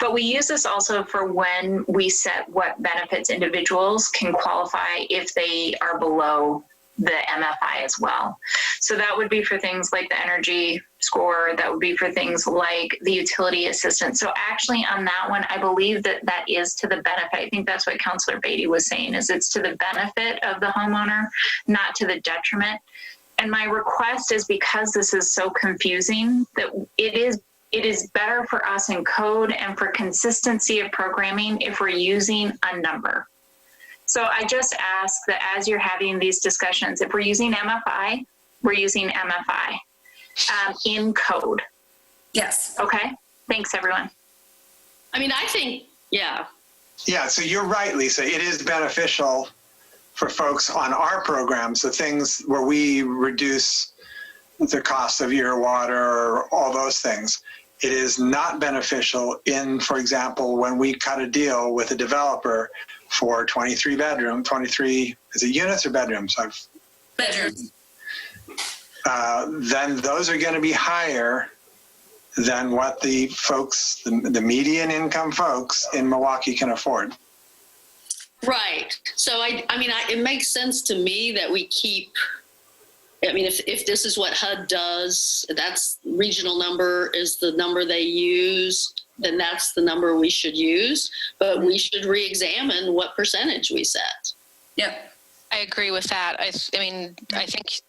But we use this also for when we set what benefits individuals can qualify if they are below the MFI as well. So that would be for things like the energy score, that would be for things like the utility assistance. So actually on that one, I believe that is to the benefit. I think that's what Councilor Beatty was saying, is it's to the benefit of the homeowner, not to the detriment. And my request is, because this is so confusing, that it is it is better for us in code and for consistency of programming if we're using a number. So I just ask that as you're having these discussions, if we're using MFI, we're using MFI in code.
Yes.
Okay. Thanks, everyone.
I mean, I think, yeah.
Yeah, so you're right, Lisa. It is beneficial for folks on our programs, the things where we reduce the cost of your water or all those things. It is not beneficial in, for example, when we cut a deal with a developer for 23 is it units or bedrooms?
Bedrooms.
Then those are going to be higher than what the folks, the median income folks in Milwaukee can afford.
Right. So I mean, it makes sense to me that we keep, I mean, if this is what HUD does, that's regional number is the number they use, then that's the number we should use. But we should re-examine what percentage we set.
Yep.
I agree with that. I mean, I think,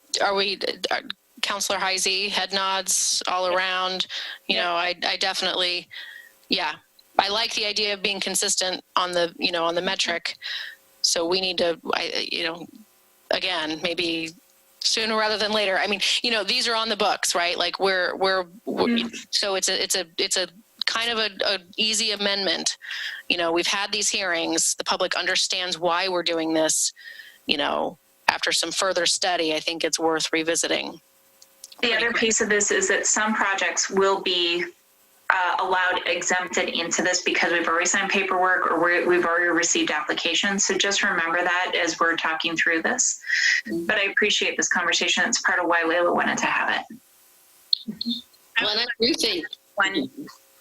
Counselor Heisey, head nods all around. You know, I definitely, yeah. I like the idea of being consistent on the, on the metric. So we need to, again, maybe sooner rather than later. I mean, these are on the books, right? Like we're so it's a kind of a easy amendment. We've had these hearings. The public understands why we're doing this. After some further study, I think it's worth revisiting.
The other piece of this is that some projects will be allowed exempted into this because we've already signed paperwork or we've already received applications. So just remember that as we're talking through this. But I appreciate this conversation. It's part of why Layla wanted to have it.
Well, I do think
one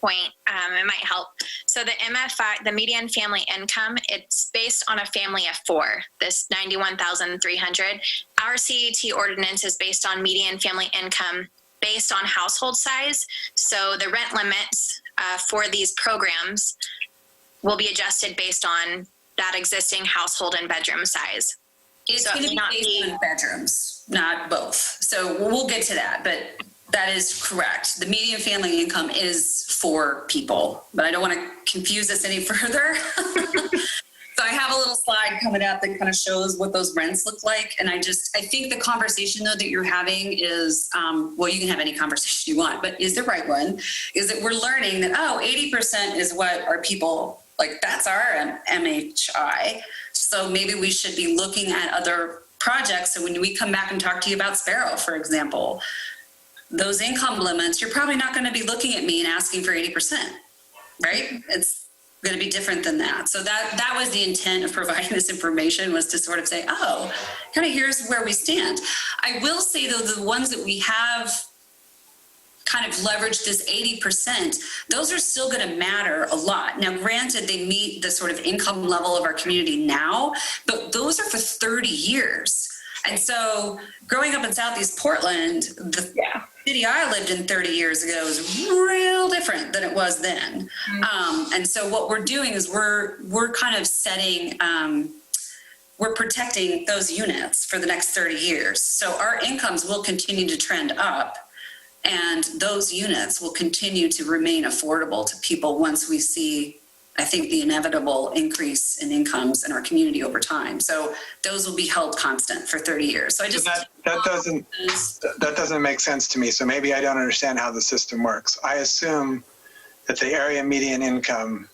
point, it might help. So the MFI, the median family income, it's based on a family of four, this 91,300. Our CET ordinance is based on median family income based on household size. So the rent limits for these programs will be adjusted based on that existing household and bedroom size.
It's going to be based on bedrooms, not both. So we'll get to that, but that is correct. The median family income is for people, but I don't want to confuse this any further. So I have a little slide coming up that kind of shows what those rents look like. And I think the conversation though that you're having is, well, you can have any conversation you want, but is the right one, is that we're learning that, 80% is what our people, like that's our MHI. So maybe we should be looking at other projects. So when we come back and talk to you about Sparrow, for example, those income limits, you're probably not going to be looking at me and asking for 80%, right? It's going to be different than that. So that was the intent of providing this information, was to sort of say, kind of here's where we stand. I will say though, the ones that we have kind of leveraged this 80%, those are still going to matter a lot. Now, granted, they meet the sort of income level of our community now, but those are for 30 years. And so growing up in Southeast Portland, the city I lived in 30 years ago is real different than it was then. Mm-hmm. And so what we're doing is we're kind of setting, we're protecting those units for the next 30 years. So our incomes will continue to trend up, and those units will continue to remain affordable to people once we see, I think, the inevitable increase in incomes in our community over time. So those will be held constant for 30 years. So that
doesn't make sense to me. So maybe I don't understand how the system works. I assume that the area median income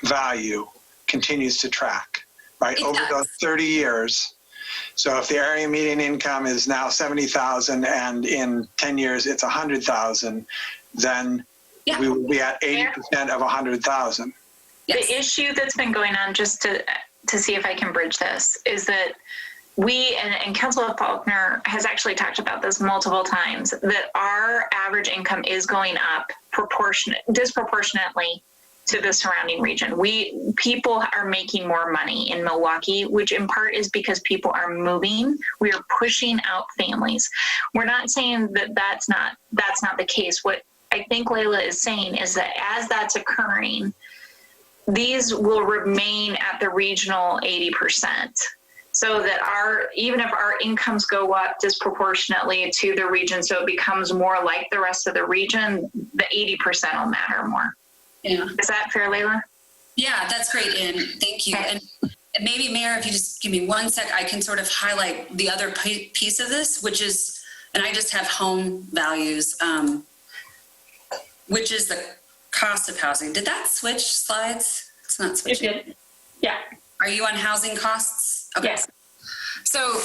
value continues to track, right? Over those 30 years. So if the area median income is now 70,000 and in 10 years it's 100,000, then we will be at 80% of 100,000.
Yes. The issue that's been going on, just to see if I can bridge this, is that we, and Councilor Faulkner has actually talked about this multiple times, that our average income is going up disproportionately to the surrounding region. People are making more money in Milwaukee, which in part is because people are moving. We are pushing out families. We're not saying that that's not the case. What I think Layla is saying is that as that's occurring, these will remain at the regional 80%. so that even if our incomes go up disproportionately to the region, so it becomes more like the rest of the region, the 80% will matter more.
Yeah.
Is that fair, Layla?
Yeah, that's great, and thank you.
Okay.
And maybe, Mayor, if you just give me 1 sec, I can sort of highlight the other piece of this, which is, and I just have home values, which is the cost of housing. Did that switch slides? It's not switching.
It did. Yeah.
Are you on housing costs? Okay.
Yes.
So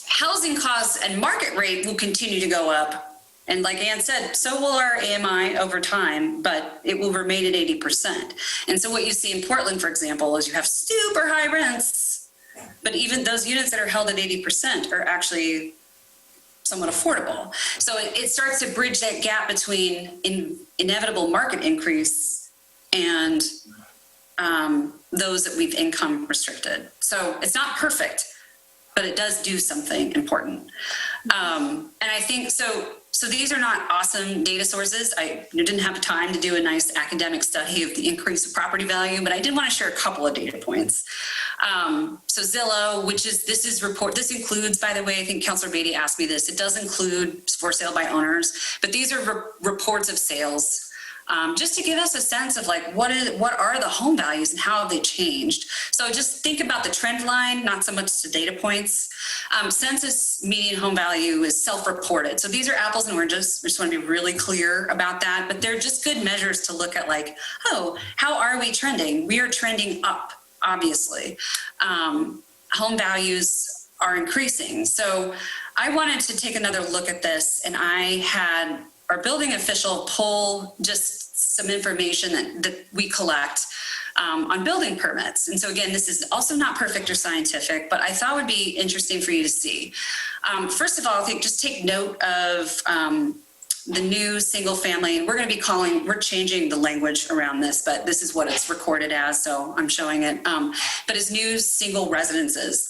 housing costs and market rate will continue to go up. And like Ann said, so will our AMI over time, but it will remain at 80%. And so what you see in Portland, for example, is you have super high rents, but even those units that are held at 80% are actually somewhat affordable. So it starts to bridge that gap between inevitable market increase and those that we've income restricted. So it's not perfect, but it does do something important. And I think, so these are not awesome data sources. I didn't have time to do a nice academic study of the increase of property value, but I did want to share a couple of data points. So Zillow, this includes, by the way, I think Councilor Beatty asked me this, it does include for sale by owners, but these are reports of sales. Just to give us a sense of like, what are the home values and how have they changed? So just think about the trend line, not so much the data points. Census median home value is self-reported. So these are apples and oranges. We just want to be really clear about that, but they're just good measures to look at like, oh, how are we trending? We are trending up, obviously. Home values are increasing. So I wanted to take another look at this, and I had our building official pull just some information that we collect on building permits. And so again, this is also not perfect or scientific, but I thought would be interesting for you to see. First of all, I think just take note of the new single family. We're changing the language around this, but this is what it's recorded as, so I'm showing it. But as new single residences.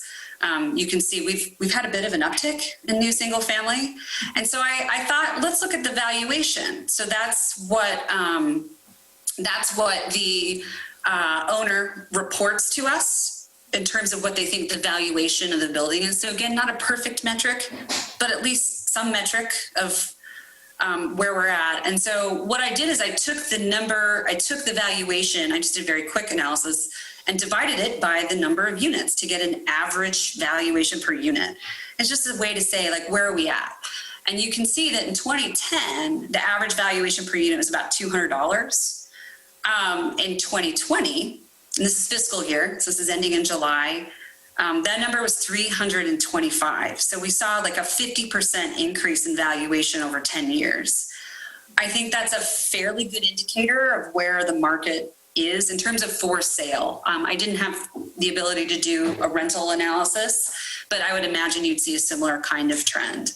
You can see we've had a bit of an uptick in new single family. And so I thought, let's look at the valuation. So that's what the owner reports to us in terms of what they think the valuation of the building is. So again, not a perfect metric, but at least some metric of where we're at. And so what I did is I took the valuation, I just did a very quick analysis and divided it by the number of units to get an average valuation per unit. It's just a way to say, like, where are we at? And you can see that in 2010, the average valuation per unit was about $200. In 2020, and this is fiscal year, so this is ending in July, that number was 325. So we saw like a 50% increase in valuation over 10 years. I think that's a fairly good indicator of where the market is in terms of for sale. I didn't have the ability to do a rental analysis, but I would imagine you'd see a similar kind of trend.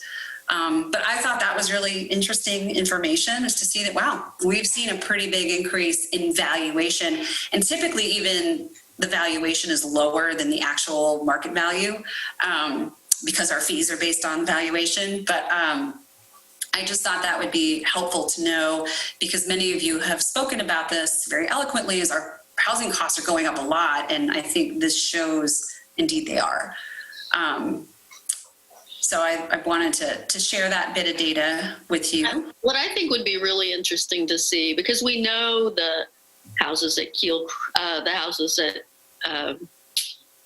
But I thought that was really interesting information, is to see that, wow, we've seen a pretty big increase in valuation. And typically even the valuation is lower than the actual market value because our fees are based on valuation. But I just thought that would be helpful to know, because many of you have spoken about this very eloquently, as our housing costs are going up a lot. And I think this shows indeed they are. So I wanted to share that bit of data with you.
What I think would be really interesting to see, because we know the houses at the houses at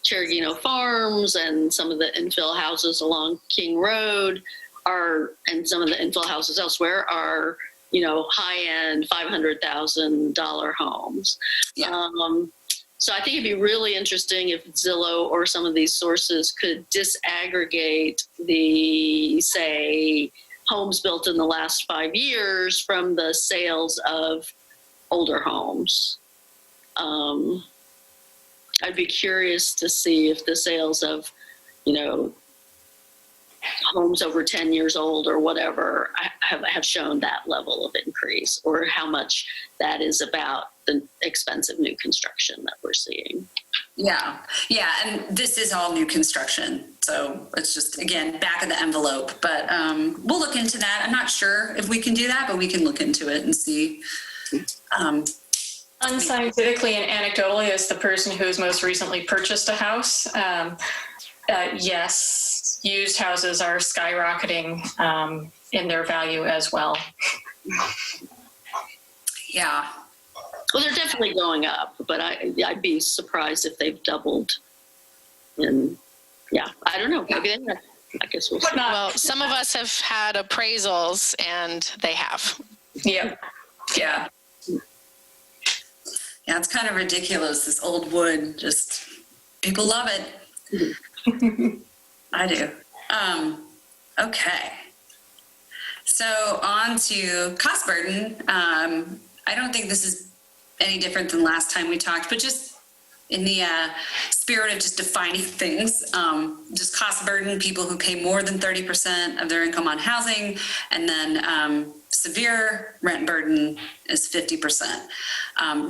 Cheragino Farms and some of the infill houses along King Road and some of the infill houses elsewhere are, high-end $500,000 homes.
Yeah.
So I think it'd be really interesting if Zillow or some of these sources could disaggregate the, say, homes built in the last 5 years from the sales of older homes. I'd be curious to see if the sales of, homes over 10 years old or whatever have shown that level of increase, or how much that is about the expensive new construction that we're seeing.
Yeah. And this is all new construction. So it's just, again, back of the envelope, but we'll look into that. I'm not sure if we can do that, but we can look into it and see.
Unscientifically and anecdotally, as the person who's most recently purchased a house, Yes, used houses are skyrocketing in their value as well.
Yeah.
Well, they're definitely going up, but I'd be surprised if they've doubled. And yeah, I don't know. Maybe they have. I guess we'll see.
Well, some of us have had appraisals, and they have.
Yep. Yeah.
Yeah, it's kind of ridiculous. This old wood, just people love it. I do. Okay. So on to cost burden. I don't think this is any different than last time we talked, but just in the spirit of just defining things, just cost burden, people who pay more than 30% of their income on housing, and then severe rent burden is 50%.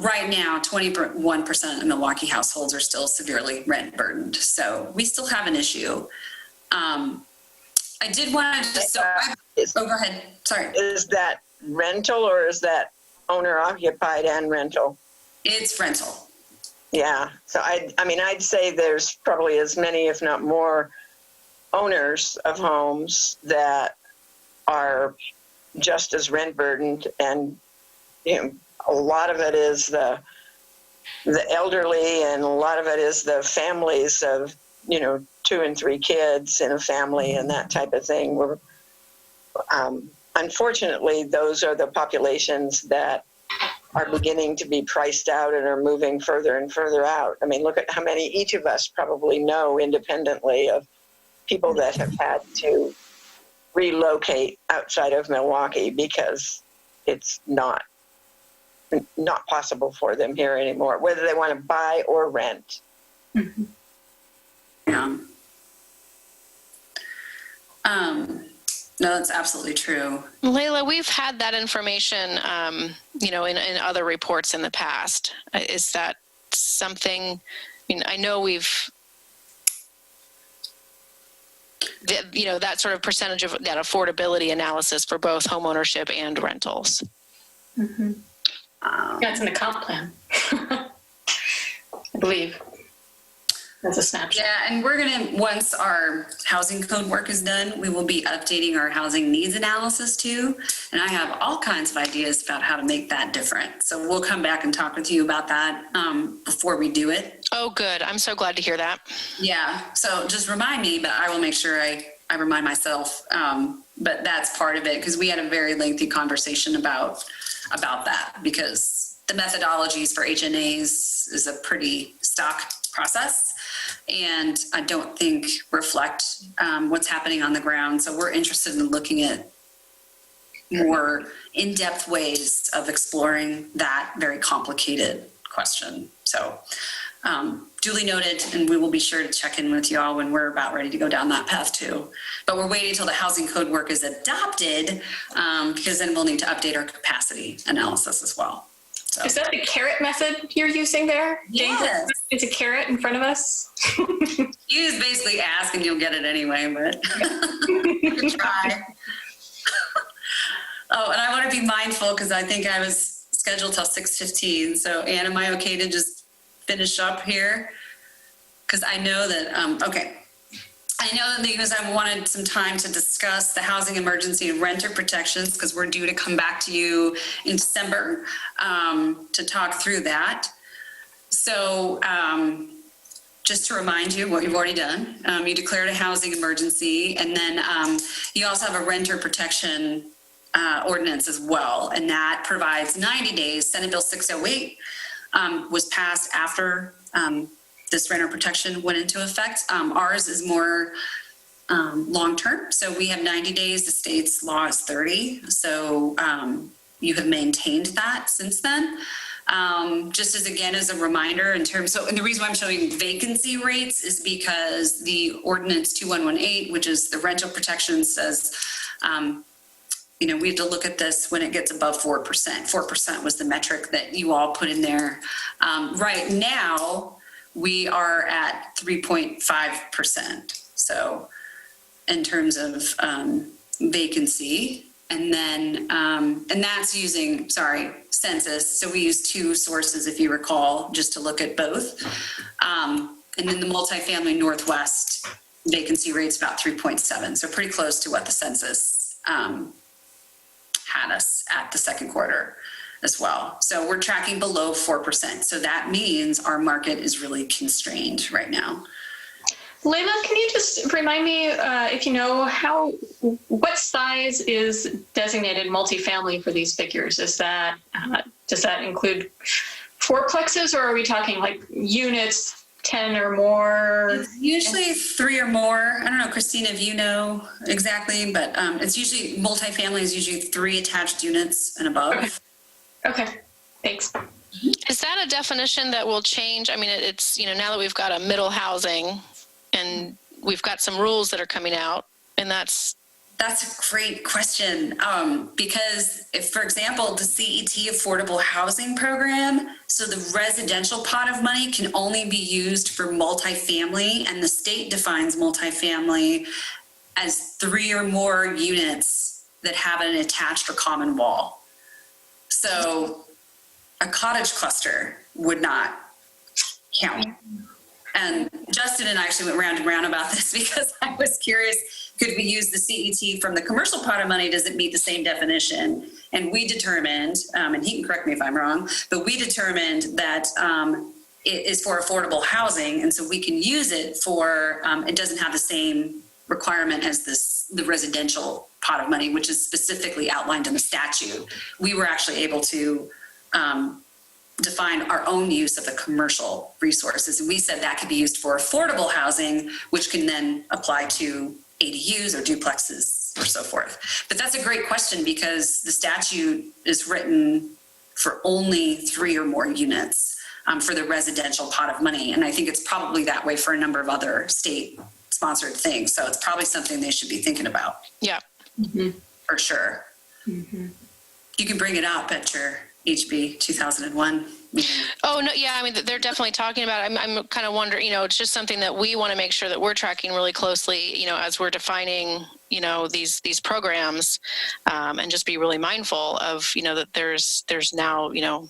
Right now, 21% of Milwaukee households are still severely rent burdened. So we still have an issue. I did want to just, go ahead. Sorry.
Is that rental or is that owner occupied and rental?
It's rental.
Yeah. So I'd say there's probably as many, if not more, owners of homes that are just as rent burdened, and a lot of it is the elderly, and a lot of it is the families of 2 and 3 kids in a family and that type of thing. We're unfortunately, those are the populations that are beginning to be priced out and are moving further and further out. I mean, look at how many each of us probably know independently of people that have had to relocate outside of Milwaukee because it's not possible for them here anymore, whether they want to buy or rent.
Mm-hmm. Yeah. No, that's absolutely true.
Layla, we've had that information, in other reports in the past. Is that something? I know we've, that sort of percentage of that affordability analysis for both homeownership and rentals.
Mm-hmm. That's in the comp plan, I believe. That's a snapshot.
Yeah, and we're going to, once our housing code work is done, we will be updating our housing needs analysis too. And I have all kinds of ideas about how to make that different. So we'll come back and talk with you about that before we do it.
Oh, good. I'm so glad to hear that.
Yeah, so just remind me, but I will make sure I remind myself. But that's part of it, because we had a very lengthy conversation about that, because the methodologies for HNAs is a pretty stock process, and I don't think reflect what's happening on the ground. So we're interested in looking at more in-depth ways of exploring that very complicated question. So duly noted, and we will be sure to check in with you all when we're about ready to go down that path too. But we're waiting until the housing code work is adopted, because then we'll need to update our capacity analysis as well. So. Is
that the carrot method you're using there?
Yes.
It's a carrot in front of us.
You just basically ask and you'll get it anyway, but you can try. Oh, and I want to be mindful, because I think I was scheduled till 6:15. So Anne, am I okay to just finish up here? Because I know that, okay. I know that because I wanted some time to discuss the housing emergency and renter protections, because we're due to come back to you in December to talk through that. So just to remind you what you've already done, you declared a housing emergency, and then you also have a renter protection ordinance as well, and that provides 90 days. Senate Bill 608 was passed after this renter protection went into effect. Ours is more long-term. So we have 90 days. The state's law is 30. So you have maintained that since then. Just as a reminder in terms, and the reason why I'm showing vacancy rates is because the ordinance 2118, which is the rental protection, says, we have to look at this when it gets above 4%. 4% was the metric that you all put in there. Right now, we are at 3.5%. So in terms of vacancy, and then, and that's using, census. So we use 2 sources, if you recall, just to look at both. And then the multifamily Northwest vacancy rate's about 3.7, so pretty close to what the census had us at the second quarter as well. So we're tracking below 4%. So that means our market is really constrained right now.
Layla, can you just remind me, if you know, what size is designated multifamily for these figures? Is that, does that include fourplexes, or are we talking like units, 10 or more?
It's usually 3 or more. I don't know, Christina, if you know exactly, but it's usually, multifamily is usually 3 attached units and above.
Okay, thanks.
Is that a definition that will change? I mean, it's, you know, now that we've got a middle housing and we've got some rules that are coming out, and that's
a great question. Because if, for example, the CET Affordable Housing Program, so the residential pot of money can only be used for multifamily, and the state defines multifamily as 3 or more units that have an attached or common wall. So a cottage cluster would not count. And Justin and I actually went round and round about this because I was curious, could we use the CET from the commercial pot of money? Does it meet the same definition? And we determined, and he can correct me if I'm wrong, but we determined that it is for affordable housing. And so we can use it for, it doesn't have the same requirement as the residential pot of money, which is specifically outlined in the statute. We were actually able to define our own use of the commercial resources. And we said that could be used for affordable housing, which can then apply to ADUs or duplexes or so forth. But that's a great question because the statute is written for only 3 or more units for the residential pot of money. And I think it's probably that way for a number of other state-sponsored things. So it's probably something they should be thinking about.
Yeah.
Mm-hmm.
For sure.
Mm-hmm.
You can bring it up at your HB 2001 meeting.
Oh, no, yeah, I mean, they're definitely talking about it. I'm kind of wondering, you know, it's just something that we want to make sure that we're tracking really closely, you know, as we're defining, you know, these programs, and just be really mindful of, you know, that there's now, you know,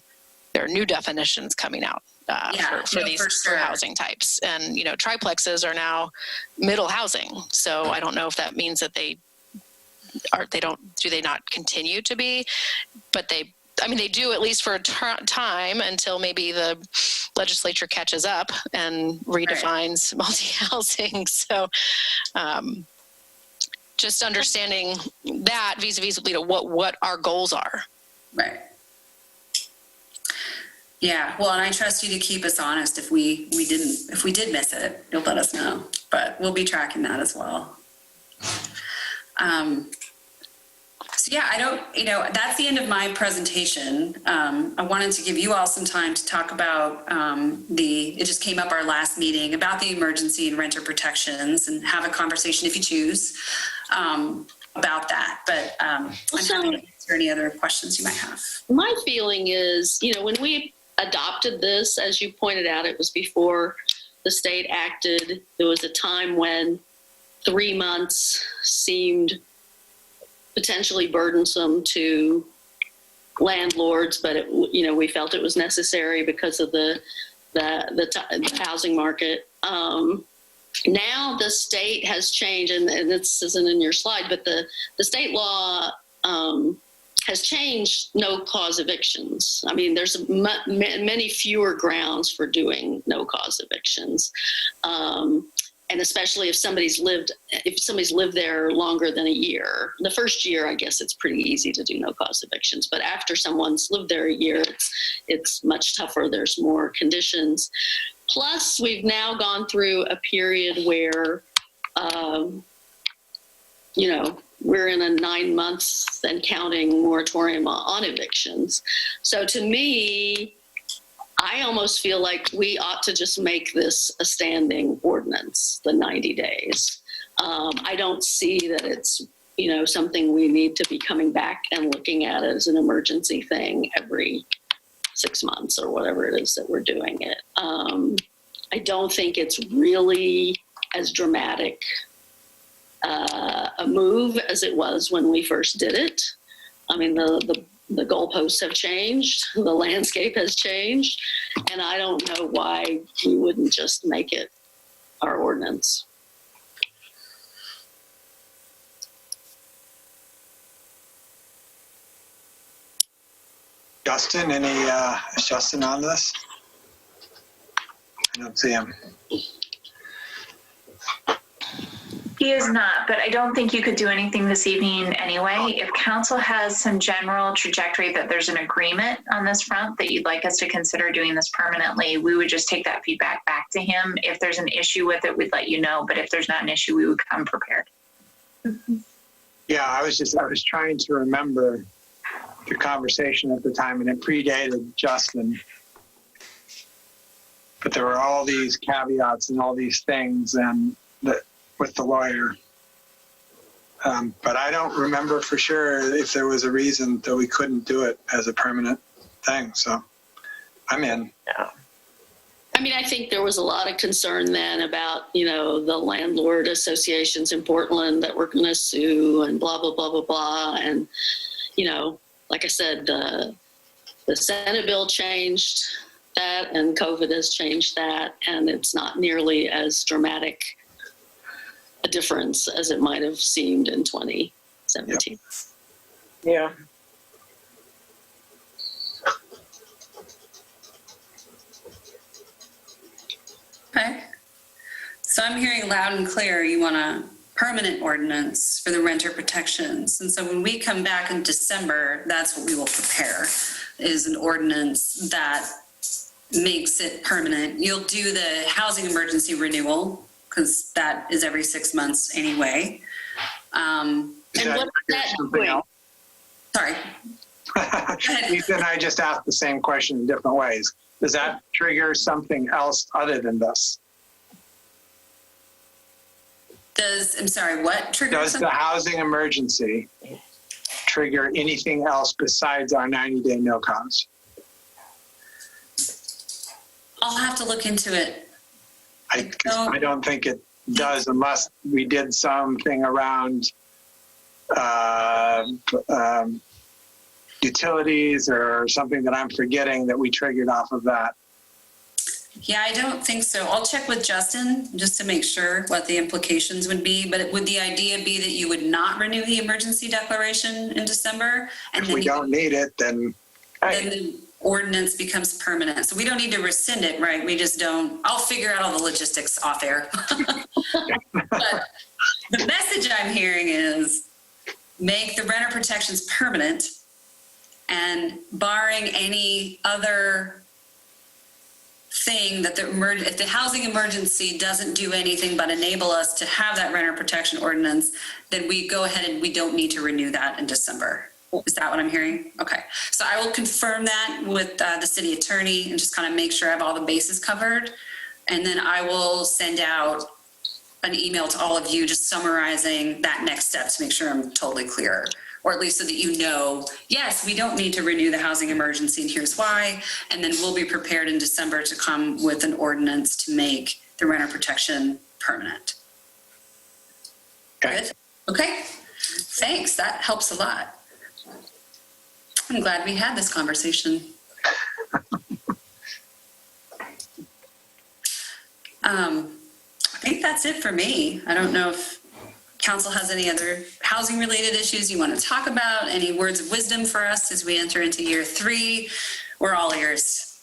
there are new definitions coming out for housing types. And, you know, triplexes are now middle housing. So I don't know if that means that do they not continue to be, but they do at least for a time until maybe the legislature catches up and redefines multi-housing. So just understanding that vis-a-vis, you know, what our goals are.
Right. Yeah. Well, and I trust you to keep us honest. If we did miss it, you'll let us know, but we'll be tracking that as well. So yeah, that's the end of my presentation. I wanted to give you all some time to talk about it just came up our last meeting about the emergency and renter protections and have a conversation if you choose about that. But I'm happy to answer any other questions you might have.
My feeling is, you know, when we adopted this, as you pointed out, it was before the state acted. There was a time when 3 months seemed potentially burdensome to landlords, but we felt it was necessary because of the housing market. Now the state has changed, and this isn't in your slide, but the state law has changed no-cause evictions. I mean, there's many fewer grounds for doing no-cause evictions. And especially if somebody's lived there longer than a year. The first year, I guess it's pretty easy to do no-cause evictions. But after someone's lived there a year, it's much tougher. There's more conditions. Plus, we've now gone through a period where, we're in a 9 months and counting moratorium on evictions. So to me, I almost feel like we ought to just make this a standing ordinance, the 90 days. I don't see that it's, something we need to be coming back and looking at as an emergency thing every 6 months or whatever it is that we're doing it. I don't think it's really as dramatic a move as it was when we first did it. I mean, the goalposts have changed, the landscape has changed, and I don't know why we wouldn't just make it our ordinance.
Justin, is Justin on this? I don't see him.
He is not, but I don't think you could do anything this evening anyway. If council has some general trajectory that there's an agreement on this front that you'd like us to consider doing this permanently, we would just take that feedback back to him. If there's an issue with it, we'd let you know. But if there's not an issue, we would come prepared.
Yeah, I was trying to remember the conversation at the time, and it predated Justin. But there were all these caveats and all these things, and with the lawyer. But I don't remember for sure if there was a reason that we couldn't do it as a permanent thing. So I'm in.
Yeah.
I mean, I think there was a lot of concern then about, the landlord associations in Portland that were going to sue and blah, blah, blah, blah, blah. And, like I said, the Senate bill changed that and COVID has changed that. And it's not nearly as dramatic a difference as it might have seemed in 2017.
Yeah.
Okay. So I'm hearing loud and clear you want a permanent ordinance for the renter protections. And so when we come back in December, that's what we will prepare, is an ordinance that makes it permanent. You'll do the housing emergency renewal, because that is every 6 months anyway.
And what is that doing?
Sorry.
Lisa and I just asked the same question in different ways. Does that trigger something else other than this?
I'm sorry, what triggers?
Does the housing emergency trigger anything else besides our 90-day no cons?
I'll have to look into it.
I don't think it does unless we did something around utilities or something that I'm forgetting that we triggered off of that.
Yeah, I don't think so. I'll check with Justin just to make sure what the implications would be. But would the idea be that you would not renew the emergency declaration in December? And
if we don't need it, then
the ordinance becomes permanent. So we don't need to rescind it, right? We just don't. I'll figure out all the logistics off air. But the message I'm hearing is make the renter protections permanent, and barring any other thing that if the housing emergency doesn't do anything but enable us to have that renter protection ordinance, then we go ahead and we don't need to renew that in December. Is that what I'm hearing? Okay. So I will confirm that with the city attorney and just kind of make sure I have all the bases covered. And then I will send out an email to all of you just summarizing that next step to make sure I'm totally clear. Or at least so that you know, yes, we don't need to renew the housing emergency and here's why. And then we'll be prepared in December to come with an ordinance to make the renter protection permanent.
okay.
Good? Okay. Thanks. That helps a lot. I'm glad we had this conversation. I think that's it for me. I don't know if council has any other housing related issues you want to talk about, any words of wisdom for us as we enter into year 3. We're all ears.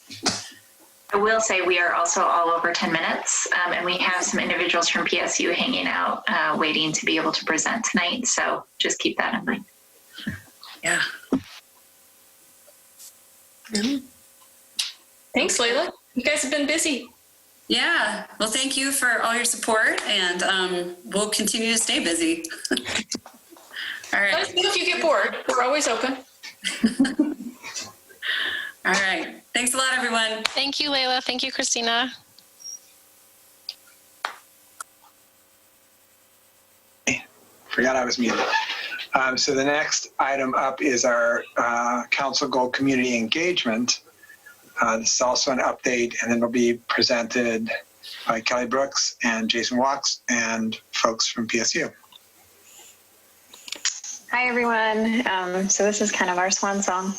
I will say we are also all over 10 minutes, and we have some individuals from PSU hanging out, waiting to be able to present tonight. So just keep that in mind.
Yeah.
Thanks, Layla. You guys have been busy.
Yeah. Well, thank you for all your support, and we'll continue to stay busy. All
Let
right.
us know if you get bored. We're always open.
All right. Thanks a lot, everyone.
Thank you, Layla. Thank you, Christina.
Forgot I was muted. So the next item up is our council goal community engagement. This is also an update, and then it'll be presented by Kelly Brooks and Jason Walks and folks from PSU.
Hi, everyone. So this is kind of our swan song.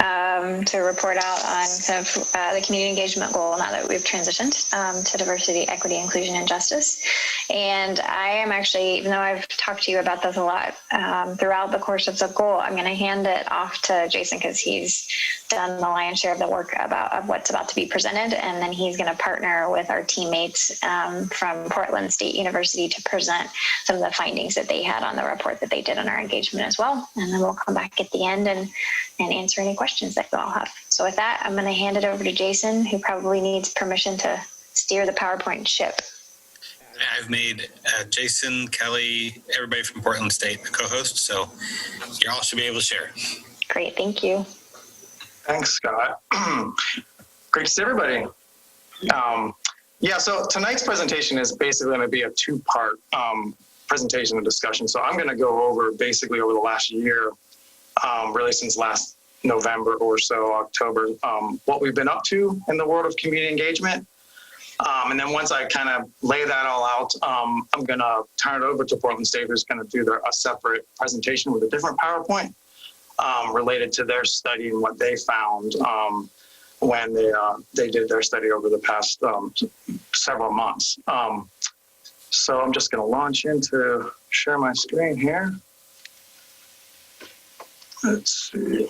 to report out on kind of the community engagement goal now that we've transitioned to diversity, equity, inclusion, and justice. And I am actually, even though I've talked to you about this a lot throughout the course of the goal, I'm going to hand it off to Jason because he's done the lion's share of the work of what's about to be presented. And then he's going to partner with our teammates from Portland State University to present some of the findings that they had on the report that they did on our engagement as well. And then we'll come back at the end and answer any questions that you all have. So with that, I'm going to hand it over to Jason, who probably needs permission to steer the PowerPoint ship.
I've made Jason, Kelly, everybody from Portland State a co-host, so you all should be able to share.
Great, thank you.
Thanks, Scott. Great to see everybody. Yeah, so tonight's presentation is basically going to be a two-part presentation and discussion. So I'm going to go over basically over the last year, really since last November or so, October, what we've been up to in the world of community engagement. And then once I kind of lay that all out, I'm going to turn it over to Portland State, who's going to do a separate presentation with a different PowerPoint related to their study and what they found when they did their study over the past several months. So I'm just going to launch into share my screen here. Let's see.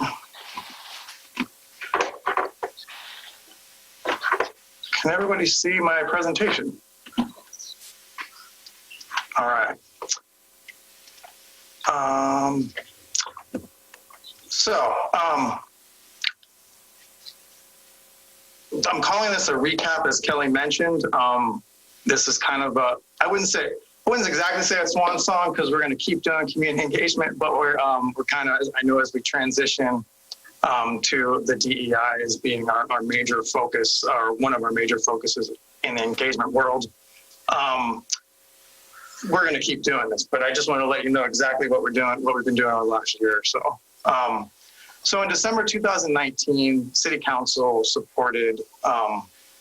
Can everybody see my presentation? All right. I'm calling this a recap, as Kelly mentioned. This is kind of I wouldn't exactly say a swan song because we're going to keep doing community engagement, but we're kind of, I know as we transition to the DEI as being our major focus, or one of our major focuses in the engagement world. We're going to keep doing this, but I just want to let you know exactly what we're doing, what we've been doing over the last year or so. So in December 2019, City Council supported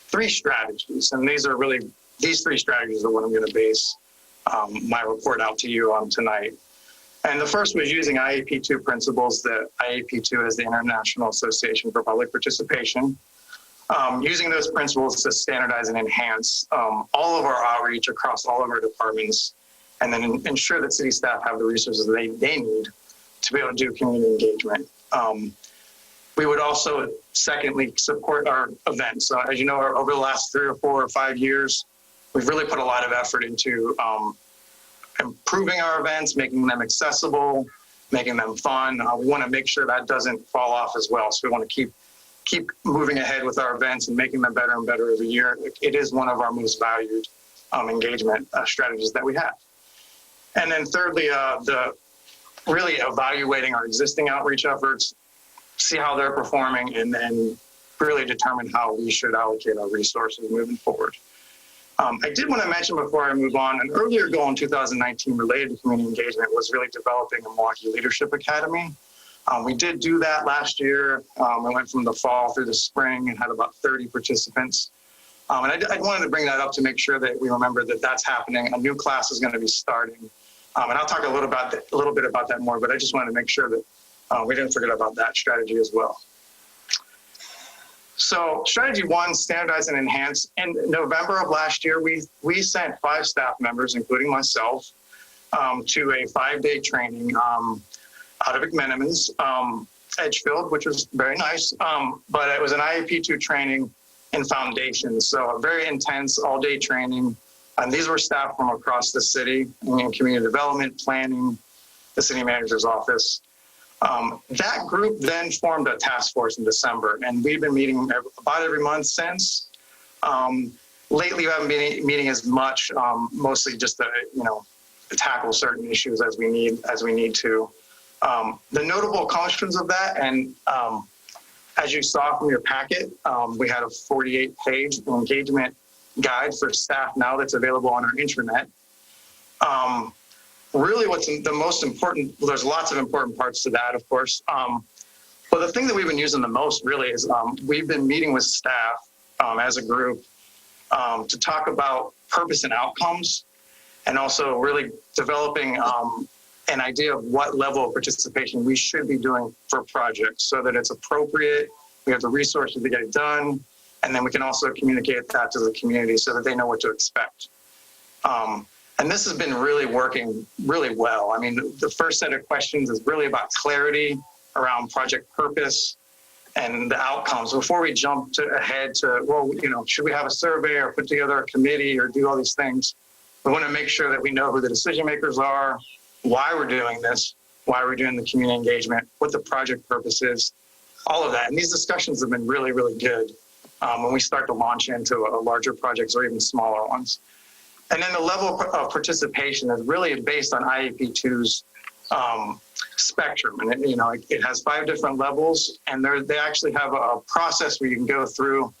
3 strategies, and these three strategies are what I'm going to base my report out to you on tonight. And the first was using IAP2 principles, that IAP2 is the International Association for Public Participation. Using those principles to standardize and enhance all of our outreach across all of our departments, and then ensure that city staff have the resources they need to be able to do community engagement. We would also, secondly, support our events. As you know, over the last 3 or 4 or 5 years, we've really put a lot of effort into improving our events, making them accessible, making them fun. We want to make sure that doesn't fall off as well. So we want to keep moving ahead with our events and making them better and better every year. It is one of our most valued engagement strategies that we have. And then thirdly, really evaluating our existing outreach efforts, see how they're performing, and then really determine how we should allocate our resources moving forward. I did want to mention before I move on, an earlier goal in 2019 related to community engagement was really developing a Milwaukee Leadership Academy. We did do that last year. We went from the fall through the spring and had about 30 participants. And I wanted to bring that up to make sure that we remember that that's happening. A new class is going to be starting. And I'll talk a little bit about that more, but I just wanted to make sure that we didn't forget about that strategy as well. So strategy 1, standardize and enhance. In November of last year, we sent 5 staff members, including myself, to a 5-day training out of McMenamins, Edgefield, which was very nice. But it was an IAP2 training in foundations. So a very intense all-day training. And these were staff from across the city in community development, planning, the city manager's office. That group then formed a task force in December, and we've been meeting about every month since. Lately, we haven't been meeting as much, mostly just to tackle certain issues as we need to. The notable accomplishments of that, and as you saw from your packet, we had a 48-page engagement guide for staff now that's available on our intranet. Really what's the most important, well, there's lots of important parts to that, of course. But the thing that we've been using the most really is we've been meeting with staff as a group to talk about purpose and outcomes, and also really developing an idea of what level of participation we should be doing for projects so that it's appropriate, we have the resources to get it done, and then we can also communicate that to the community so that they know what to expect. And this has been really working really well. I mean, the first set of questions is really about clarity around project purpose and the outcomes. Before we jump ahead to, well, you know, should we have a survey or put together a committee or do all these things? We want to make sure that we know who the decision makers are, why we're doing this, why we're doing the community engagement, what the project purpose is, all of that. And these discussions have been really, really good when we start to launch into larger projects or even smaller ones. And then the level of participation is really based on IAP2's spectrum. And it has 5 different levels, and they actually have a process where you can go through,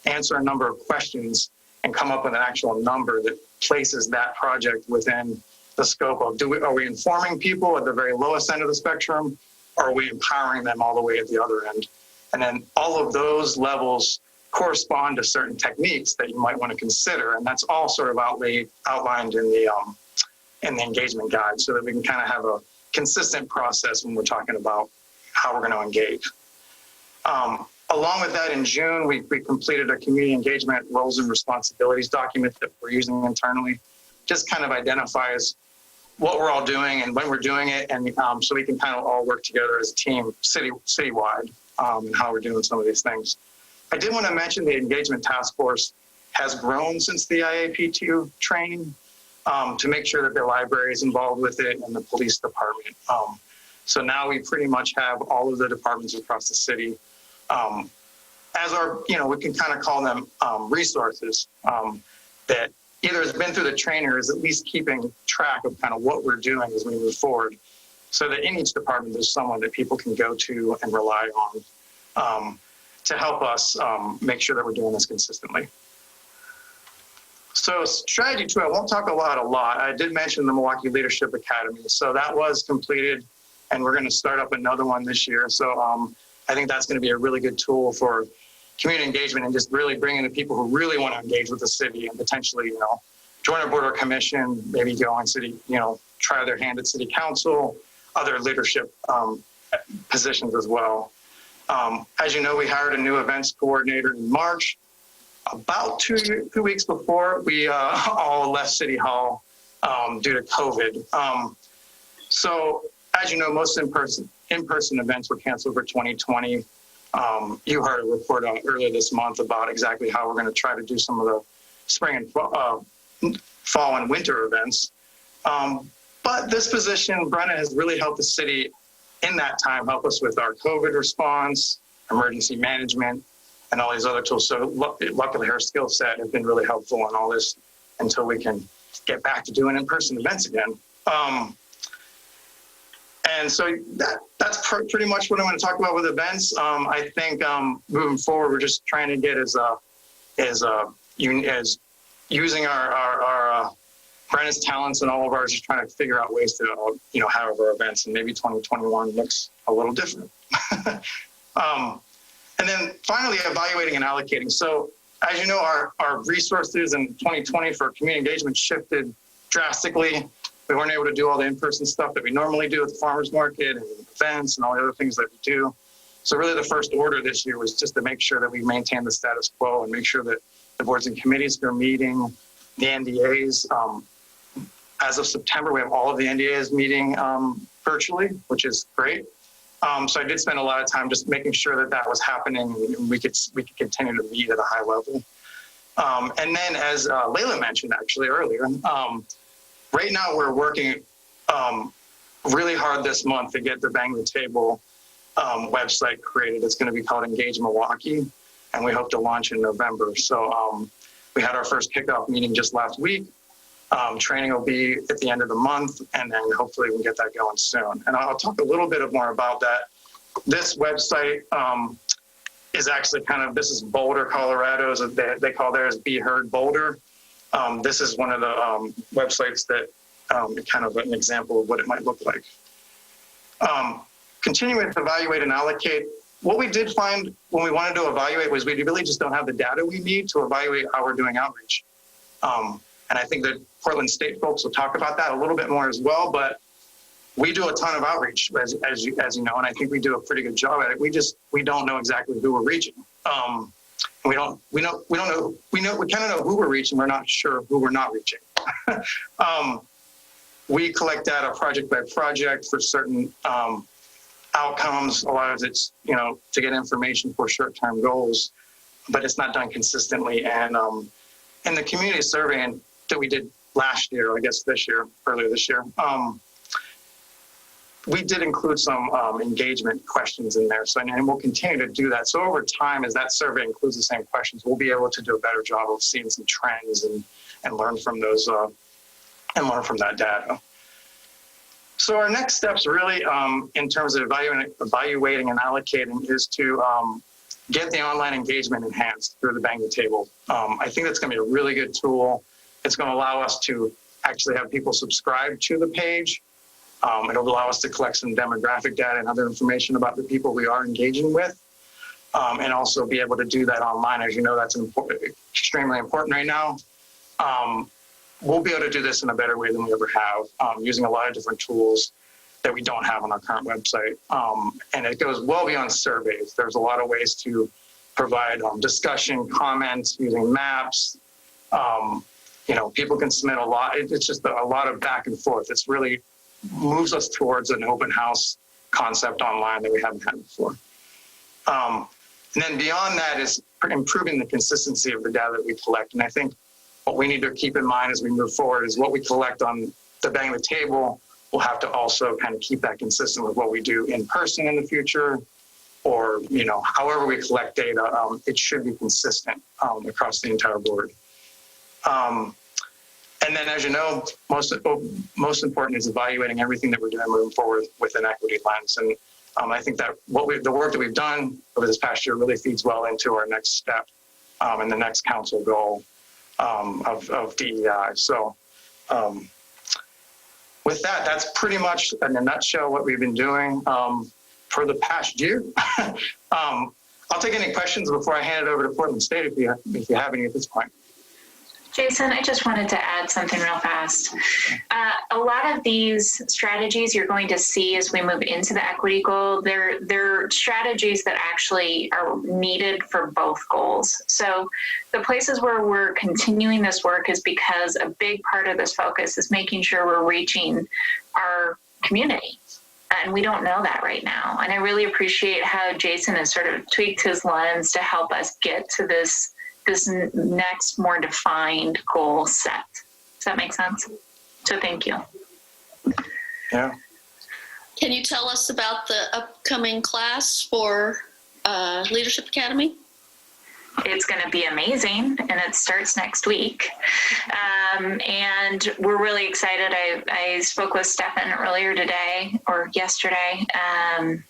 answer a number of questions, and come up with an actual number that places that project within the scope of, are we informing people at the very lowest end of the spectrum, or are we empowering them all the way at the other end? And then all of those levels correspond to certain techniques that you might want to consider, and that's all sort of outlined in the engagement guide, so that we can kind of have a consistent process when we're talking about how we're going to engage. Along with that, in June, we completed a community engagement roles and responsibilities document that we're using internally. Just kind of identifies what we're all doing and when we're doing it, and so we can kind of all work together as a team citywide and how we're doing some of these things. I did want to mention the engagement task force has grown since the IAP2 training to make sure that the library is involved with it and the police department. So now we pretty much have all of the departments across the city as our, we can kind of call them resources that either has been through the training or is at least keeping track of kind of what we're doing as we move forward, so that in each department there's someone that people can go to and rely on to help us make sure that we're doing this consistently. So strategy 2, I won't talk a lot. I did mention the Milwaukee Leadership Academy. So that was completed, and we're going to start up another one this year. So I think that's going to be a really good tool for community engagement and just really bringing the people who really want to engage with the city and potentially, join our board or commission, maybe go on city, try their hand at city council, other leadership positions as well. As you know, we hired a new events coordinator in March. About two weeks before, we all left City Hall due to COVID. So as you know, most in-person events were canceled for 2020. You heard a report out earlier this month about exactly how we're going to try to do some of the spring and fall and winter events. But this position, Brenna, has really helped the city in that time, help us with our COVID response, emergency management, and all these other tools. So luckily her skill set has been really helpful in all this until we can get back to doing in-person events again. And so that's pretty much what I want to talk about with events. I think moving forward, we're just trying to get as using our Brenna's talents and all of ours, just trying to figure out ways to have our events, and maybe 2021 looks a little different. And then finally, evaluating and allocating. So as you know, our resources in 2020 for community engagement shifted drastically. We weren't able to do all the in-person stuff that we normally do at the farmers market and events and all the other things that we do. So really the first order this year was just to make sure that we maintain the status quo and make sure that the boards and committees are meeting, the NDAs. As of September, we have all of the NDAs meeting virtually, which is great. So I did spend a lot of time just making sure that was happening, and we could continue to meet at a high level. And then, as Layla mentioned actually earlier, right now we're working really hard this month to get the Bang the Table website created. It's going to be called Engage Milwaukee, and we hope to launch in November. So we had our first kickoff meeting just last week. Training will be at the end of the month, and then hopefully we can get that going soon. And I'll talk a little bit more about that. This website is actually this is Boulder, Colorado. So they call theirs Be Heard Boulder. This is one of the websites that kind of an example of what it might look like. Continuing to evaluate and allocate. What we did find when we wanted to evaluate was we really just don't have the data we need to evaluate how we're doing outreach. And I think that Portland State folks will talk about that a little bit more as well. But we do a ton of outreach, as you know, and I think we do a pretty good job at it. We don't know exactly who we're reaching. We kind of know who we're reaching. We're not sure who we're not reaching. We collect data project by project for certain outcomes. A lot of it's, to get information for short-term goals, but it's not done consistently. And in the community survey that we did last year, I guess earlier this year, we did include some engagement questions in there. And we'll continue to do that. So over time, as that survey includes the same questions, we'll be able to do a better job of seeing some trends and learn from those and learn from that data. So our next steps really in terms of evaluating and allocating is to get the online engagement enhanced through the Bang the Table. I think that's going to be a really good tool. It's going to allow us to actually have people subscribe to the page. It'll allow us to collect some demographic data and other information about the people we are engaging with, and also be able to do that online. As you know, that's extremely important right now. We'll be able to do this in a better way than we ever have, using a lot of different tools that we don't have on our current website. And it goes well beyond surveys. There's a lot of ways to provide discussion, comments, using maps. People can submit a lot. It's just a lot of back and forth. It's really moves us towards an open house concept online that we haven't had before. And then beyond that is improving the consistency of the data that we collect. And I think what we need to keep in mind as we move forward is what we collect on the Bang the Table, we'll have to also kind of keep that consistent with what we do in person in the future, or, however we collect data, it should be consistent across the entire board. And then, as you know, most important is evaluating everything that we're doing moving forward with an equity lens. And I think that the work that we've done over this past year really feeds well into our next step and the next council goal of DEI. So with that, that's pretty much in a nutshell what we've been doing for the past year. I'll take any questions before I hand it over to Portland State if you have any at this point.
Jason, I just wanted to add something real fast. A lot of these strategies you're going to see as we move into the equity goal, they're strategies that actually are needed for both goals. So the places where we're continuing this work is because a big part of this focus is making sure we're reaching our community. And we don't know that right now. And I really appreciate how Jason has sort of tweaked his lens to help us get to this next more defined goal set. Does that make sense? So thank you.
Yeah.
Can you tell us about the upcoming class for Leadership Academy?
It's going to be amazing, and it starts next week. And we're really excited. I spoke with Stefan earlier today or yesterday, and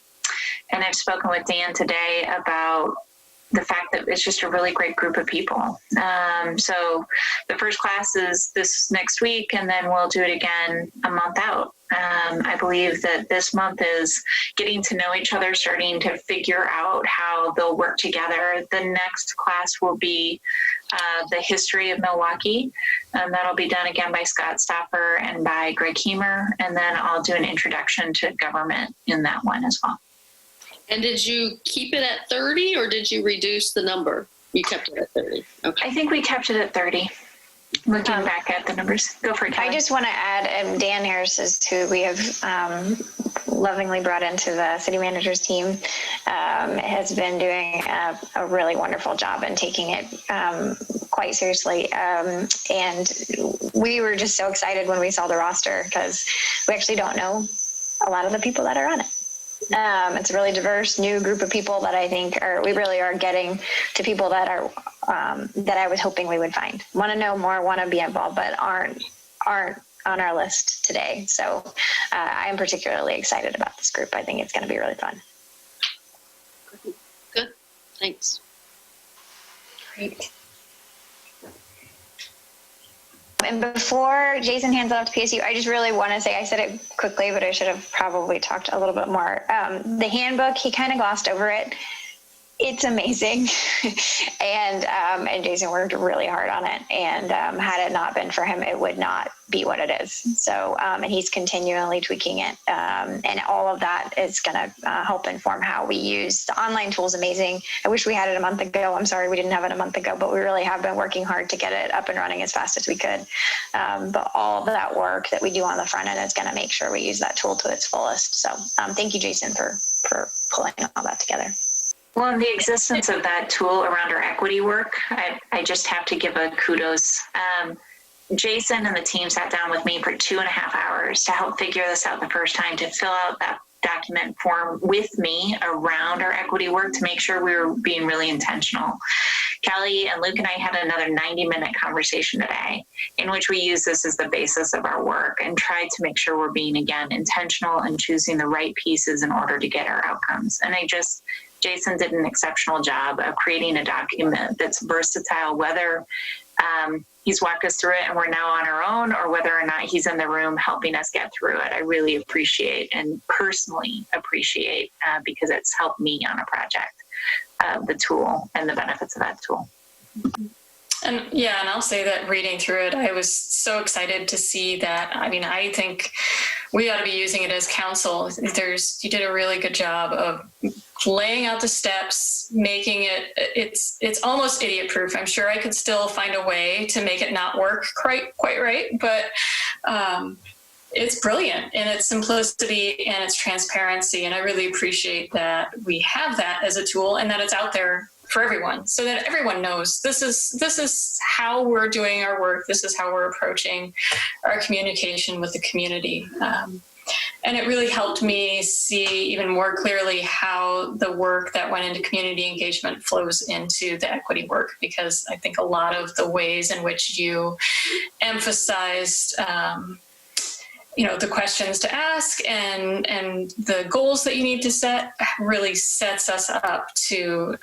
I've spoken with Dan today about the fact that it's just a really great group of people. So the first class is this next week, and then we'll do it again a month out. I believe that this month is getting to know each other, starting to figure out how they'll work together. The next class will be the history of Milwaukee. That'll be done again by Scott Stopper and by Greg Heemer. And then I'll do an introduction to government in that one as well.
And did you keep it at 30 or did you reduce the number? You kept it at 30. Okay.
I think we kept it at 30. Looking back at the numbers. Go for it, Kelly.
I just want to add, Dan Harris is who we have lovingly brought into the city manager's team, has been doing a really wonderful job and taking it quite seriously. And we were just so excited when we saw the roster because we actually don't know a lot of the people that are on it. It's a really diverse new group of people that I think we really are getting to people that are that I was hoping we would find. Want to know more, want to be involved, but aren't on our list today. So I am particularly excited about this group. I think it's going to be really fun.
Good. Thanks.
Great. And before Jason hands it off to PSU, I just really want to say, I said it quickly, but I should have probably talked a little bit more. The handbook, he kind of glossed over it. It's amazing. and Jason worked really hard on it. And had it not been for him, it would not be what it is. So, and he's continually tweaking it. And all of that is going to help inform how we use the online tool. Is amazing. I wish we had it a month ago. I'm sorry we didn't have it a month ago, but we really have been working hard to get it up and running as fast as we could. But all of that work that we do on the front end is going to make sure we use that tool to its fullest. So thank you, Jason, for pulling all that together.
Well, in the existence of that tool around our equity work, I just have to give a kudos. Jason and the team sat down with me for 2.5 hours to help figure this out the first time, to fill out that document form with me around our equity work to make sure we were being really intentional. Kelly and Luke and I had another 90-minute conversation today in which we use this as the basis of our work and tried to make sure we're being, again, intentional and choosing the right pieces in order to get our outcomes. And Jason did an exceptional job of creating a document that's versatile, whether he's walked us through it and we're now on our own, or whether or not he's in the room helping us get through it. I really appreciate and personally appreciate because it's helped me on a project, the tool and the benefits of that tool.
And I'll say that reading through it, I was so excited to see that. I mean, I think we ought to be using it as counsel. You did a really good job of laying out the steps, making it's almost idiot proof. I'm sure I could still find a way to make it not work quite right, but it's brilliant in its simplicity and its transparency. And I really appreciate that we have that as a tool and that it's out there for everyone, so that everyone knows this is how we're doing our work. This is how we're approaching our communication with the community. And it really helped me see even more clearly how the work that went into community engagement flows into the equity work, because I think a lot of the ways in which you emphasized the questions to ask and the goals that you need to set really sets us up to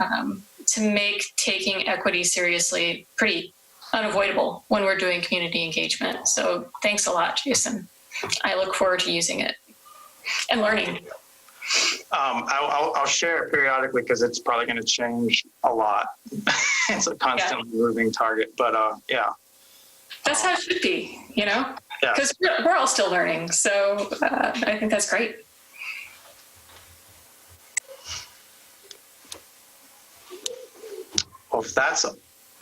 make taking equity seriously pretty unavoidable when we're doing community engagement. So thanks a lot, Jason. I look forward to using it and learning.
I'll share it periodically because it's probably going to change a lot. It's a constantly moving target, but
That's how it should be,
Yeah.
Because we're all still learning. So I think that's great.
Well, if that's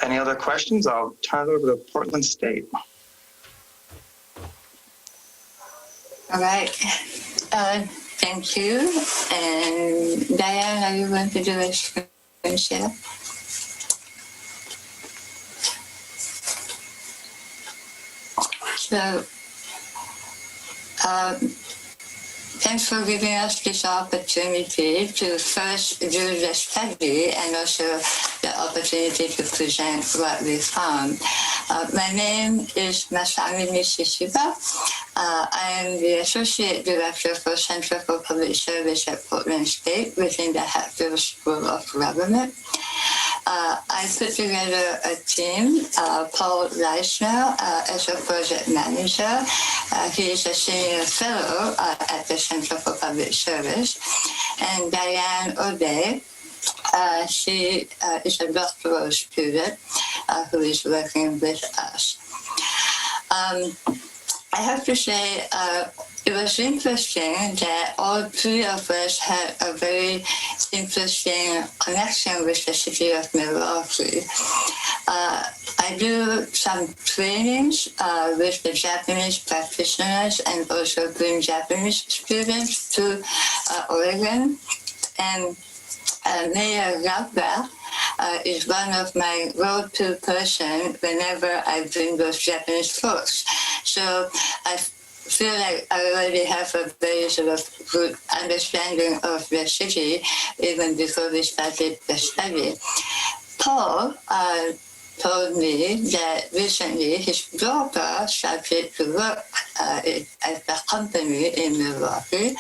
any other questions, I'll turn it over to Portland State.
All right. Thank you. And Diane, are you going to do a screen share? So, thanks for giving us this opportunity to first do the study and also the opportunity to present what we found. My name is Masami Nishishiba. I am the Associate Director for Center for Public Service at Portland State within the Hatfield School of Government. I put together a team, Paul Reisner as a project manager. He is a senior fellow at the Center for Public Service. And Diane O'Day, she is a doctoral student who is working with us. I have to say, it was interesting that all three of us had a very interesting connection with the city of Milwaukee. I do some trainings with the Japanese practitioners and also bring Japanese students to Oregon. And Mayor Gabba is one of my go-to person whenever I bring those Japanese folks. So I feel like I already have a very sort of good understanding of the city even before we started the study. Paul told me that recently his daughter started to work at the company in Milwaukee.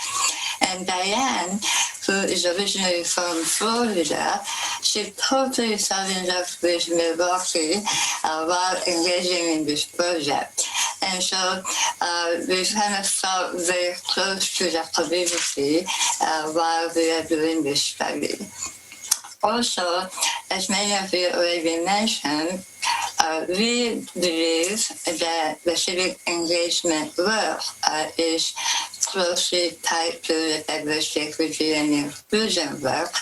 And Diane, who is originally from Florida, she totally fell in love with Milwaukee while engaging in this project. And so we kind of felt very close to the community while we are doing this study. Also, as many of you already mentioned, we believe that the civic engagement work is closely tied to the diversity, equity, and inclusion work.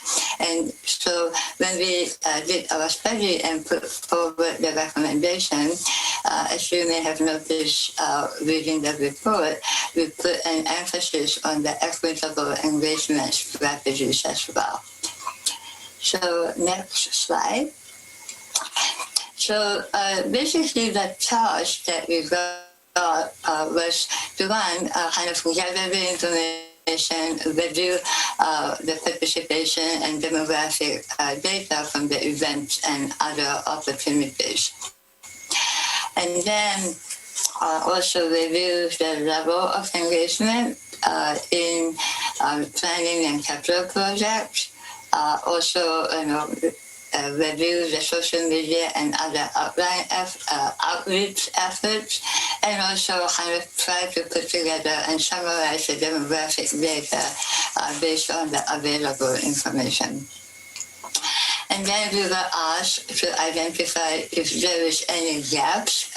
And so when we did our study and put forward the recommendation, as you may have noticed reading the report, we put an emphasis on the equitable engagement strategies as well. So next slide. So basically the charge that we got was to one, kind of gather the information, review the participation and demographic data from the events and other opportunities. And then also review the level of engagement in planning and capital projects. Also, review the social media and other outreach efforts, and also kind of try to put together and summarize the demographic data based on the available information. And then we were asked to identify if there is any gaps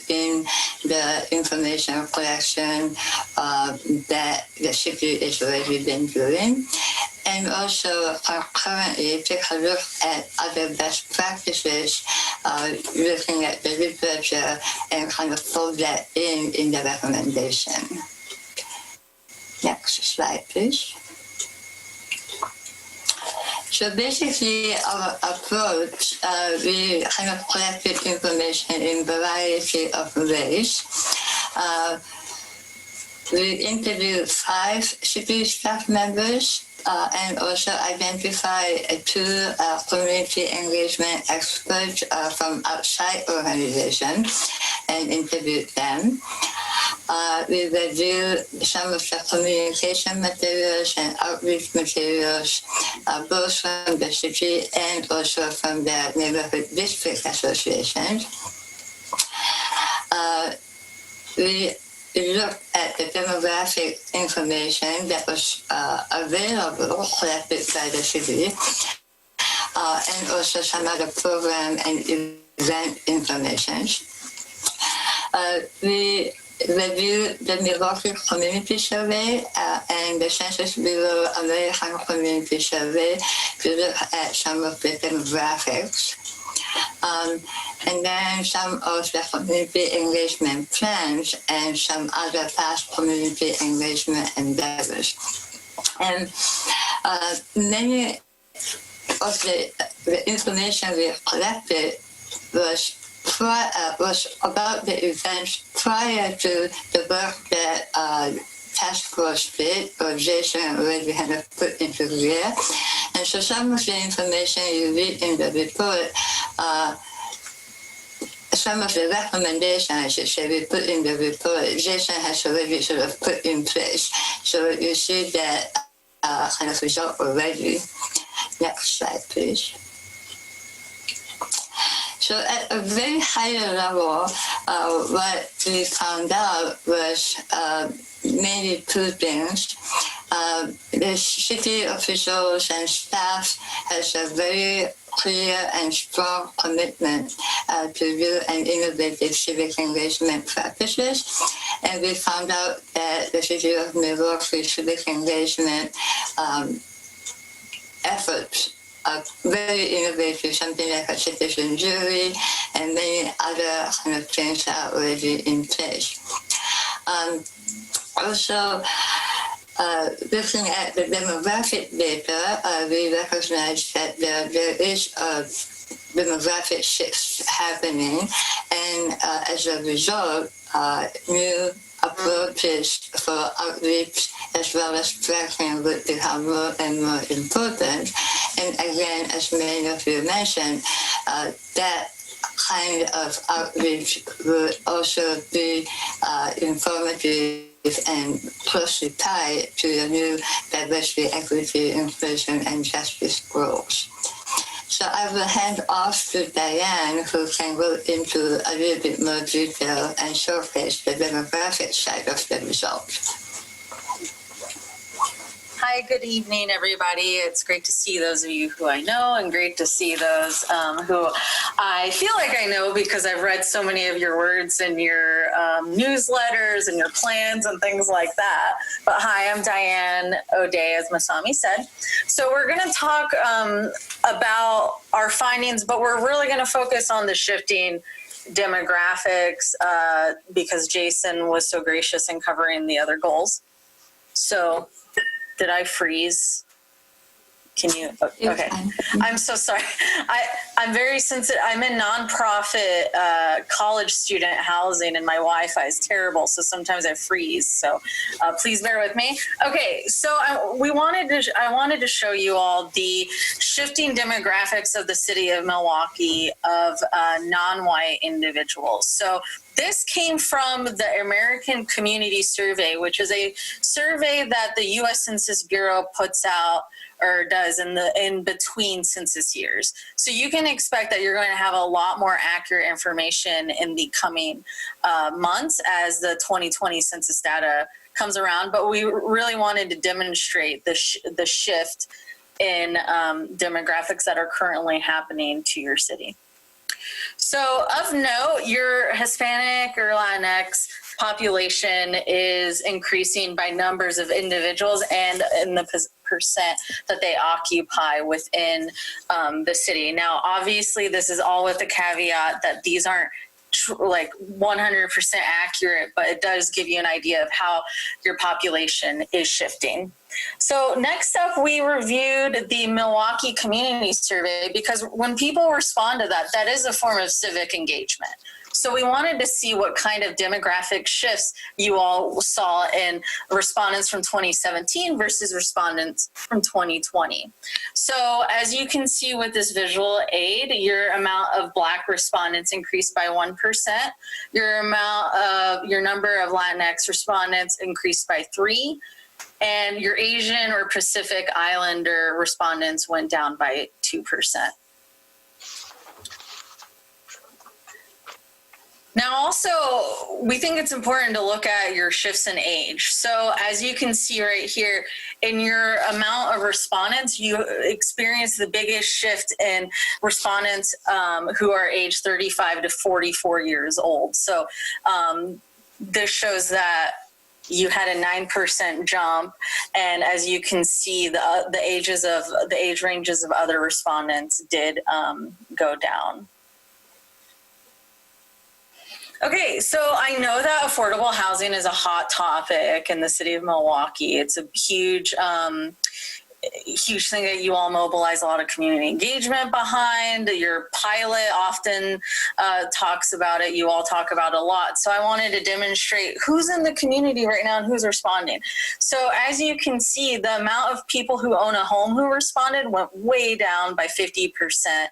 in the information collection that the city has already been doing. And also currently take a look at other best practices, looking at the literature and kind of fold that in the recommendation. Next slide, please. So basically, our approach, we kind of collected information in a variety of ways. We interviewed 5 city staff members and also identify 2 community engagement experts from outside organizations and interviewed them. We reviewed some of the communication materials and outreach materials, both from the city and also from the neighborhood district associations. We looked at the demographic information that was available, collected by the city, and also some other program and event information. We reviewed the Milwaukee Community Survey and the Census Bureau American Community Survey to look at some of the demographics. And then some of the community engagement plans and some other past community engagement endeavors. And many of the information we collected was about the events prior to the work that task force did, or Jason already had put into gear. And so some of the information you read in the report, some of the recommendations, I should say, we put in the report, Jason has already sort of put in place. So you see that kind of result already. Next slide, please. So at a very high level, what we found out was mainly 2 things. The city officials and staff has a very clear and strong commitment to new and innovative civic engagement practices. And we found out that the City of Milwaukee civic engagement efforts are very innovative, something like a citizen jury and many other kind of things are already in place. Also, looking at the demographic data, we recognize that there is a demographic shift happening, and as a result, new approaches for outreach as well as tracking would become more and more important. And again, as many of you mentioned, that kind of outreach would also be informative and closely tied to the new diversity, equity, inclusion, and justice goals. So I will hand off to Diane, who can go into a little bit more detail and showcase the demographic side of the results.
Hi, Hi, good evening, everybody. It's great to see those of you who I know and great to see those who I feel like I know because I've read so many of your words in your newsletters and your plans and things like that. But hi, I'm Diane O'Day, as Masami said. So we're going to talk about our findings, but we're really going to focus on the shifting demographics because Jason was so gracious in covering the other goals. So did I freeze? Can you? Okay. I'm so sorry. I'm very sensitive. I'm in nonprofit college student housing and my Wi-Fi is terrible. So sometimes I freeze. So please bear with me. Okay. So I wanted to show you all the shifting demographics of the city of Milwaukee of non-white individuals. So this came from the American Community Survey, which is a survey that the U.S. Census Bureau puts out or does in between census years. So you can expect that you're going to have a lot more accurate information in the coming months as the 2020 census data comes around. But we really wanted to demonstrate the shift in demographics that are currently happening to your city. So of note, your Hispanic or Latinx population is increasing by numbers of individuals and in the percent that they occupy within the city. Now, obviously, this is all with the caveat that these aren't like 100% accurate, but it does give you an idea of how your population is shifting. So next up, we reviewed the Milwaukee Community Survey because when people respond to that, that is a form of civic engagement. So we wanted to see what kind of demographic shifts you all saw in respondents from 2017 versus respondents from 2020. So as you can see with this visual aid, your amount of Black respondents increased by 1%. Your number of Latinx respondents increased by 3%. And your Asian or Pacific Islander respondents went down by 2%. Now, also, we think it's important to look at your shifts in age. So as you can see right here, in your amount of respondents, you experience the biggest shift in respondents who are age 35 to 44 years old. So this shows that you had a 9% jump, and as you can see, the age ranges of other respondents did go down. Okay, so I know that affordable housing is a hot topic in the city of Milwaukee. It's a huge thing that you all mobilize a lot of community engagement behind. Your pilot often talks about it. You all talk about it a lot. So I wanted to demonstrate who's in the community right now and who's responding. So as you can see, the amount of people who own a home who responded went way down by 50%.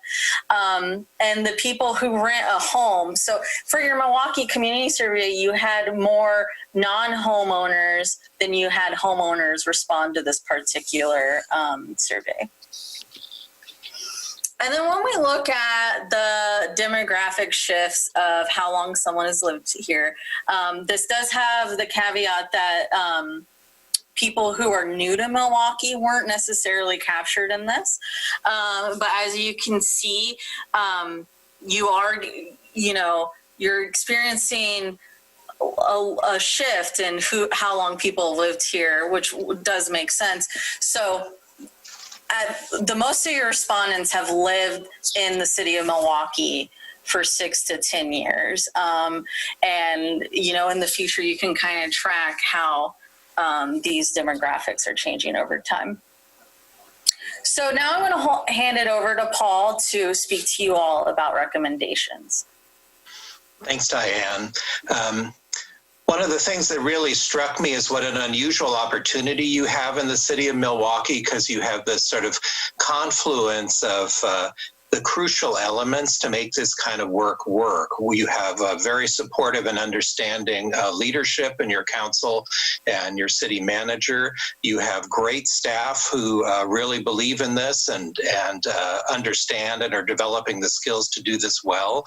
And the people who rent a home. So for your Milwaukee Community Survey, you had more non-homeowners than you had homeowners respond to this particular survey. And then when we look at the demographic shifts of how long someone has lived here, this does have the caveat that people who are new to Milwaukee weren't necessarily captured in this. But as you can see, you're experiencing a shift in how long people lived here, which does make sense. So the most of your respondents have lived in the city of Milwaukee for 6 to 10 years. And, in the future, you can kind of track how these demographics are changing over time. So now I'm going to hand it over to Paul to speak to you all about recommendations.
Thanks, Diane. One of the things that really struck me is what an unusual opportunity you have in the city of Milwaukee, because you have this sort of confluence of the crucial elements to make this kind of work. You have a very supportive and understanding leadership in your council and your city manager. You have great staff who really believe in this and understand and are developing the skills to do this well.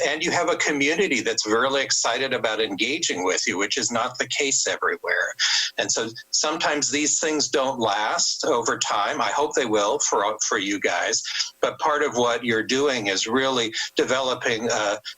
And you have a community that's really excited about engaging with you, which is not the case everywhere. And so sometimes these things don't last over time. I hope they will for you guys. But part of what you're doing is really developing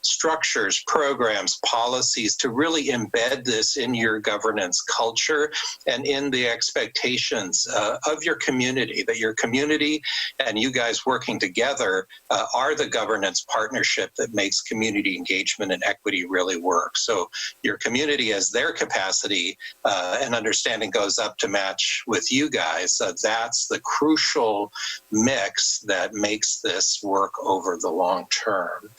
structures, programs, policies to really embed this in your governance culture and in the expectations of your community, that your community and you guys working together are the governance partnership that makes community engagement and equity really work. So your community has their capacity and understanding goes up to match with you guys. That's the crucial mix that makes this work over the long term.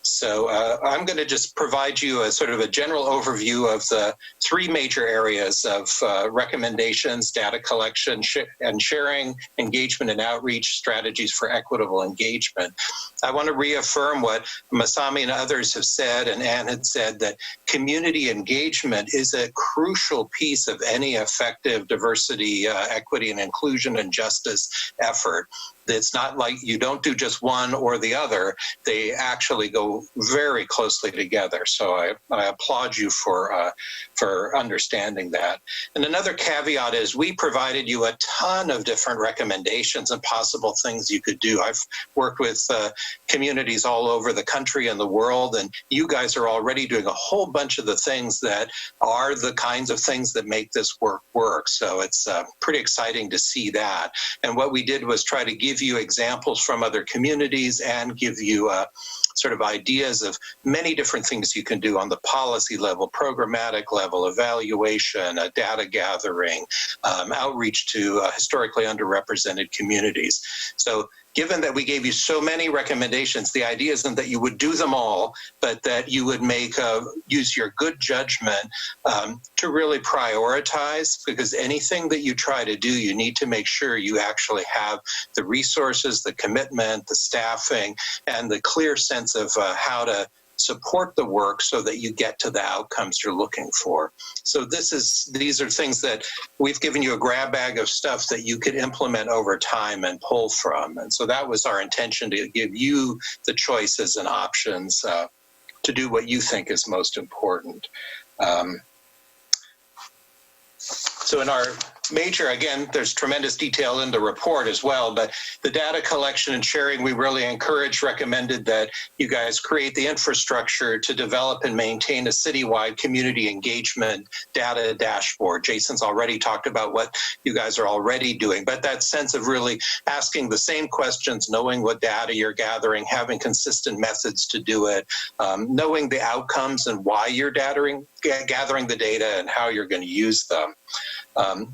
So I'm going to just provide you a sort of a general overview of the three major areas of recommendations, data collection and sharing, engagement and outreach strategies for equitable engagement. I want to reaffirm what Masami and others have said, and Ann had said, that community engagement is a crucial piece of any effective diversity, equity and inclusion and justice effort. It's not like you don't do just one or the other. They actually go very closely together. So I applaud you for understanding that. And another caveat is we provided you a ton of different recommendations and possible things you could do. I've worked with communities all over the country and the world, and you guys are already doing a whole bunch of the things that are the kinds of things that make this work. So it's pretty exciting to see that. And what we did was try to give you examples from other communities and give you sort of ideas of many different things you can do on the policy level, programmatic level, evaluation, data gathering, outreach to historically underrepresented communities. So given that we gave you so many recommendations, the idea isn't that you would do them all, but that you would use your good judgment to really prioritize, because anything that you try to do, you need to make sure you actually have the resources, the commitment, the staffing, and the clear sense of how to support the work so that you get to the outcomes you're looking for. So these are things that we've given you a grab bag of stuff that you could implement over time and pull from. And so that was our intention, to give you the choices and options to do what you think is most important. So in our major, again, there's tremendous detail in the report as well, but the data collection and sharing, we really recommended that you guys create the infrastructure to develop and maintain a citywide community engagement data dashboard. Jason's already talked about what you guys are already doing, but that sense of really asking the same questions, knowing what data you're gathering, having consistent methods to do it, knowing the outcomes and why you're gathering the data and how you're going to use them.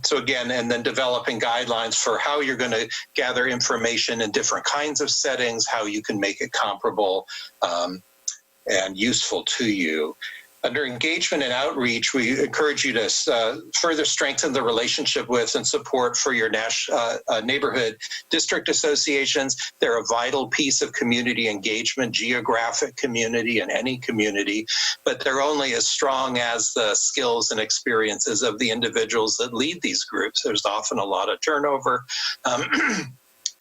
So again, and then developing guidelines for how you're going to gather information in different kinds of settings, how you can make it comparable and useful to you. Under engagement and outreach, we encourage you to further strengthen the relationship with and support for your neighborhood district associations. They're a vital piece of community engagement, geographic community, and any community, but they're only as strong as the skills and experiences of the individuals that lead these groups. There's often a lot of turnover.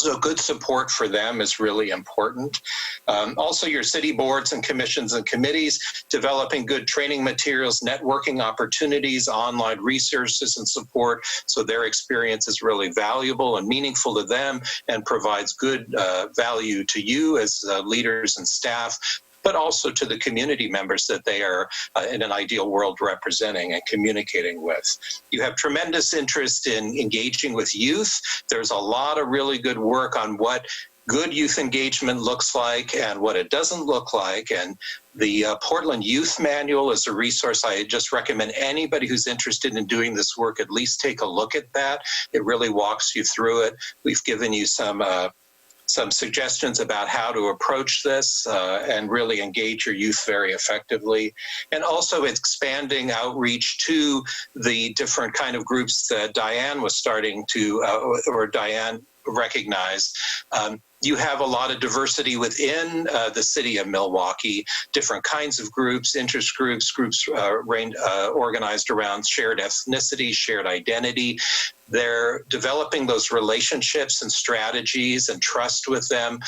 So good support for them is really important. Also, your city boards and commissions and committees, developing good training materials, networking opportunities, online resources and support, so their experience is really valuable and meaningful to them and provides good value to you as leaders and staff, but also to the community members that they are in an ideal world representing and communicating with. You have tremendous interest in engaging with youth. There's a lot of really good work on what good youth engagement looks like and what it doesn't look like. And the Portland Youth Manual is a resource I just recommend anybody who's interested in doing this work at least take a look at that. It really walks you through it. We've given you some suggestions about how to approach this and really engage your youth very effectively. And also expanding outreach to the different kind of groups that Diane was starting to, or Diane recognize. You have a lot of diversity within the city of Milwaukee, different kinds of groups, interest groups, organized around shared ethnicity, shared identity. They're developing those relationships and strategies, and trust with them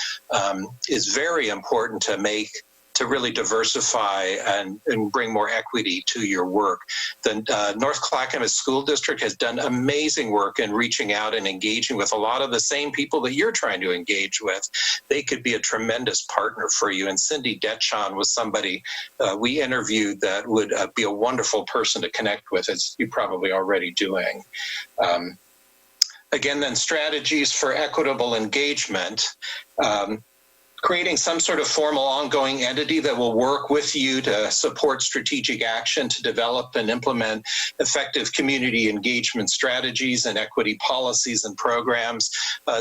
is very important to really diversify and bring more equity to your work. The North Clackamas School District has done amazing work in reaching out and engaging with a lot of the same people that you're trying to engage with. They could be a tremendous partner for you. And Cindy Detchon was somebody we interviewed that would be a wonderful person to connect with, as you're probably already doing. Again, then strategies for equitable engagement. Creating some sort of formal ongoing entity that will work with you to support strategic action to develop and implement effective community engagement strategies and equity policies and programs.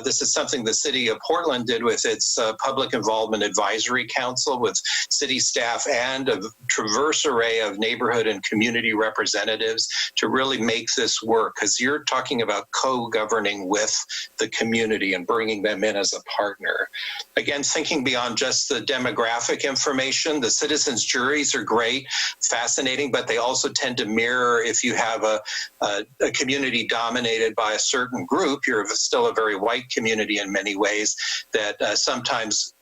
This is something the City of Portland did with its Public Involvement Advisory Council, with city staff and a diverse array of neighborhood and community representatives to really make this work, because you're talking about co-governing with the community and bringing them in as a partner. Again, thinking beyond just the demographic information, the citizens' juries are great, fascinating, but they also tend to mirror, if you have a community dominated by a certain group, you're still a very white community in many ways, that sometimes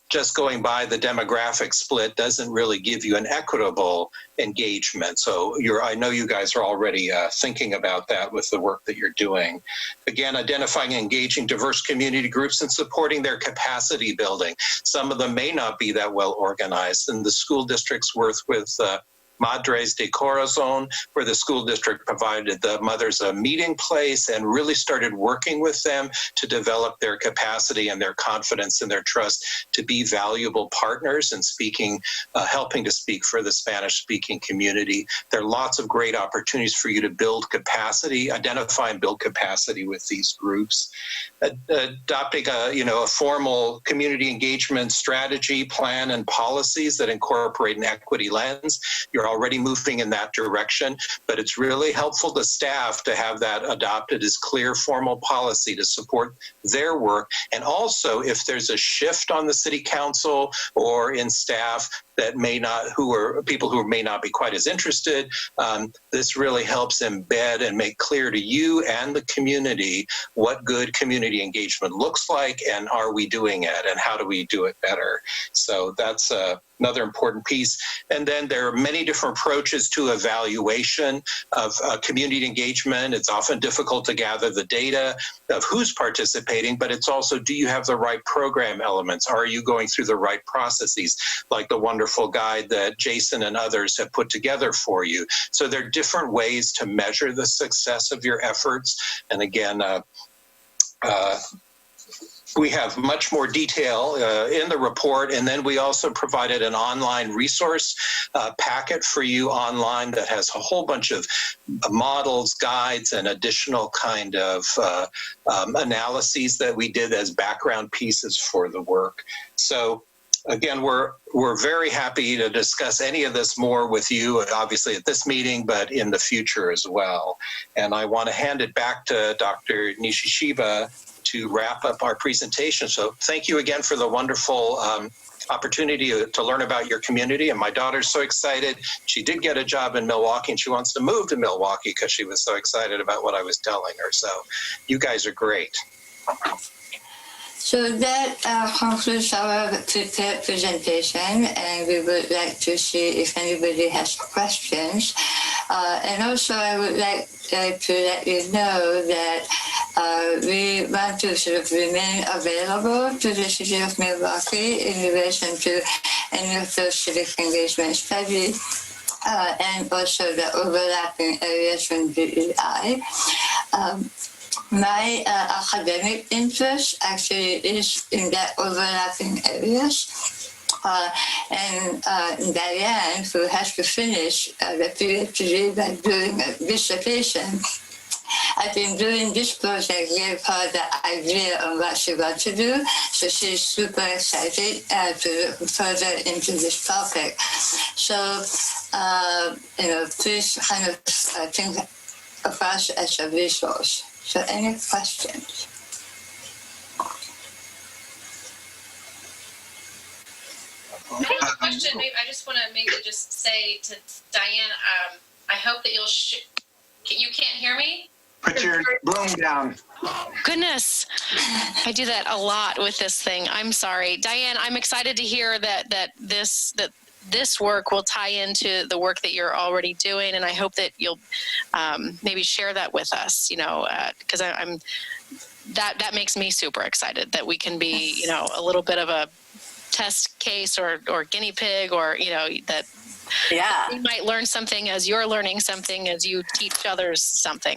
just going by the demographic split doesn't really give you an equitable engagement. So I know you guys are already thinking about that with the work that you're doing. Again, identifying and engaging diverse community groups and supporting their capacity building. Some of them may not be that well organized, and the school district's work with Madres de Corazon, where the school district provided the mothers a meeting place and really started working with them to develop their capacity and their confidence and their trust to be valuable partners and speaking, helping to speak for the Spanish-speaking community. There are lots of great opportunities for you to build capacity, identify and build capacity with these groups. Adopting a formal community engagement strategy, plan, and policies that incorporate an equity lens. You're already moving in that direction, but it's really helpful to staff to have that adopted as clear formal policy to support their work. And also, if there's a shift on the city council or in staff that may not, people who may not be quite as interested, this really helps embed and make clear to you and the community what good community engagement looks like, and are we doing it, and how do we do it better. So that's another important piece. And then there are many different approaches to evaluation of community engagement. It's often difficult to gather the data of who's participating, but it's also, do you have the right program elements? Are you going through the right processes, like the wonderful guide that Jason and others have put together for you? So there are different ways to measure the success of your efforts. And again, we have much more detail in the report, and then we also provided an online resource packet for you online that has a whole bunch of models, guides, and additional kind of analyses that we did as background pieces for the work. So again, we're very happy to discuss any of this more with you, obviously at this meeting, but in the future as well. And I want to hand it back to Dr. Nishishiba to wrap up our presentation. So thank you again for the wonderful opportunity to learn about your community. And my daughter's so excited. She did get a job in Milwaukee, and she wants to move to Milwaukee because she was so excited about what I was telling her. So you guys are great.
So that concludes our prepared presentation, and we would like to see if anybody has questions. And also I would like to let you know that we want to sort of remain available to the City of Milwaukee in relation to any of those civic engagement studies and also the overlapping areas from DEI. My academic interest actually is in that overlapping areas. And Diane, who has to finish the PhD by doing a dissertation, I've been doing this project, gave her the idea of what she wants to do. So she's super excited to look further into this topic. So, please kind of think of us as a resource. So any questions?
question. Maybe I just want to maybe just say to Diane, I hope that you'll. You can't hear me?
Put your broom down.
Goodness, I do that a lot with this thing. I'm sorry, Diane. I'm excited to hear that this work will tie into the work that you're already doing, and I hope that you'll maybe share that with us. Because that makes me super excited that we can be, a little bit of a test case or guinea pig, or that.
Yeah.
We might learn something as you're learning something, as you teach others something.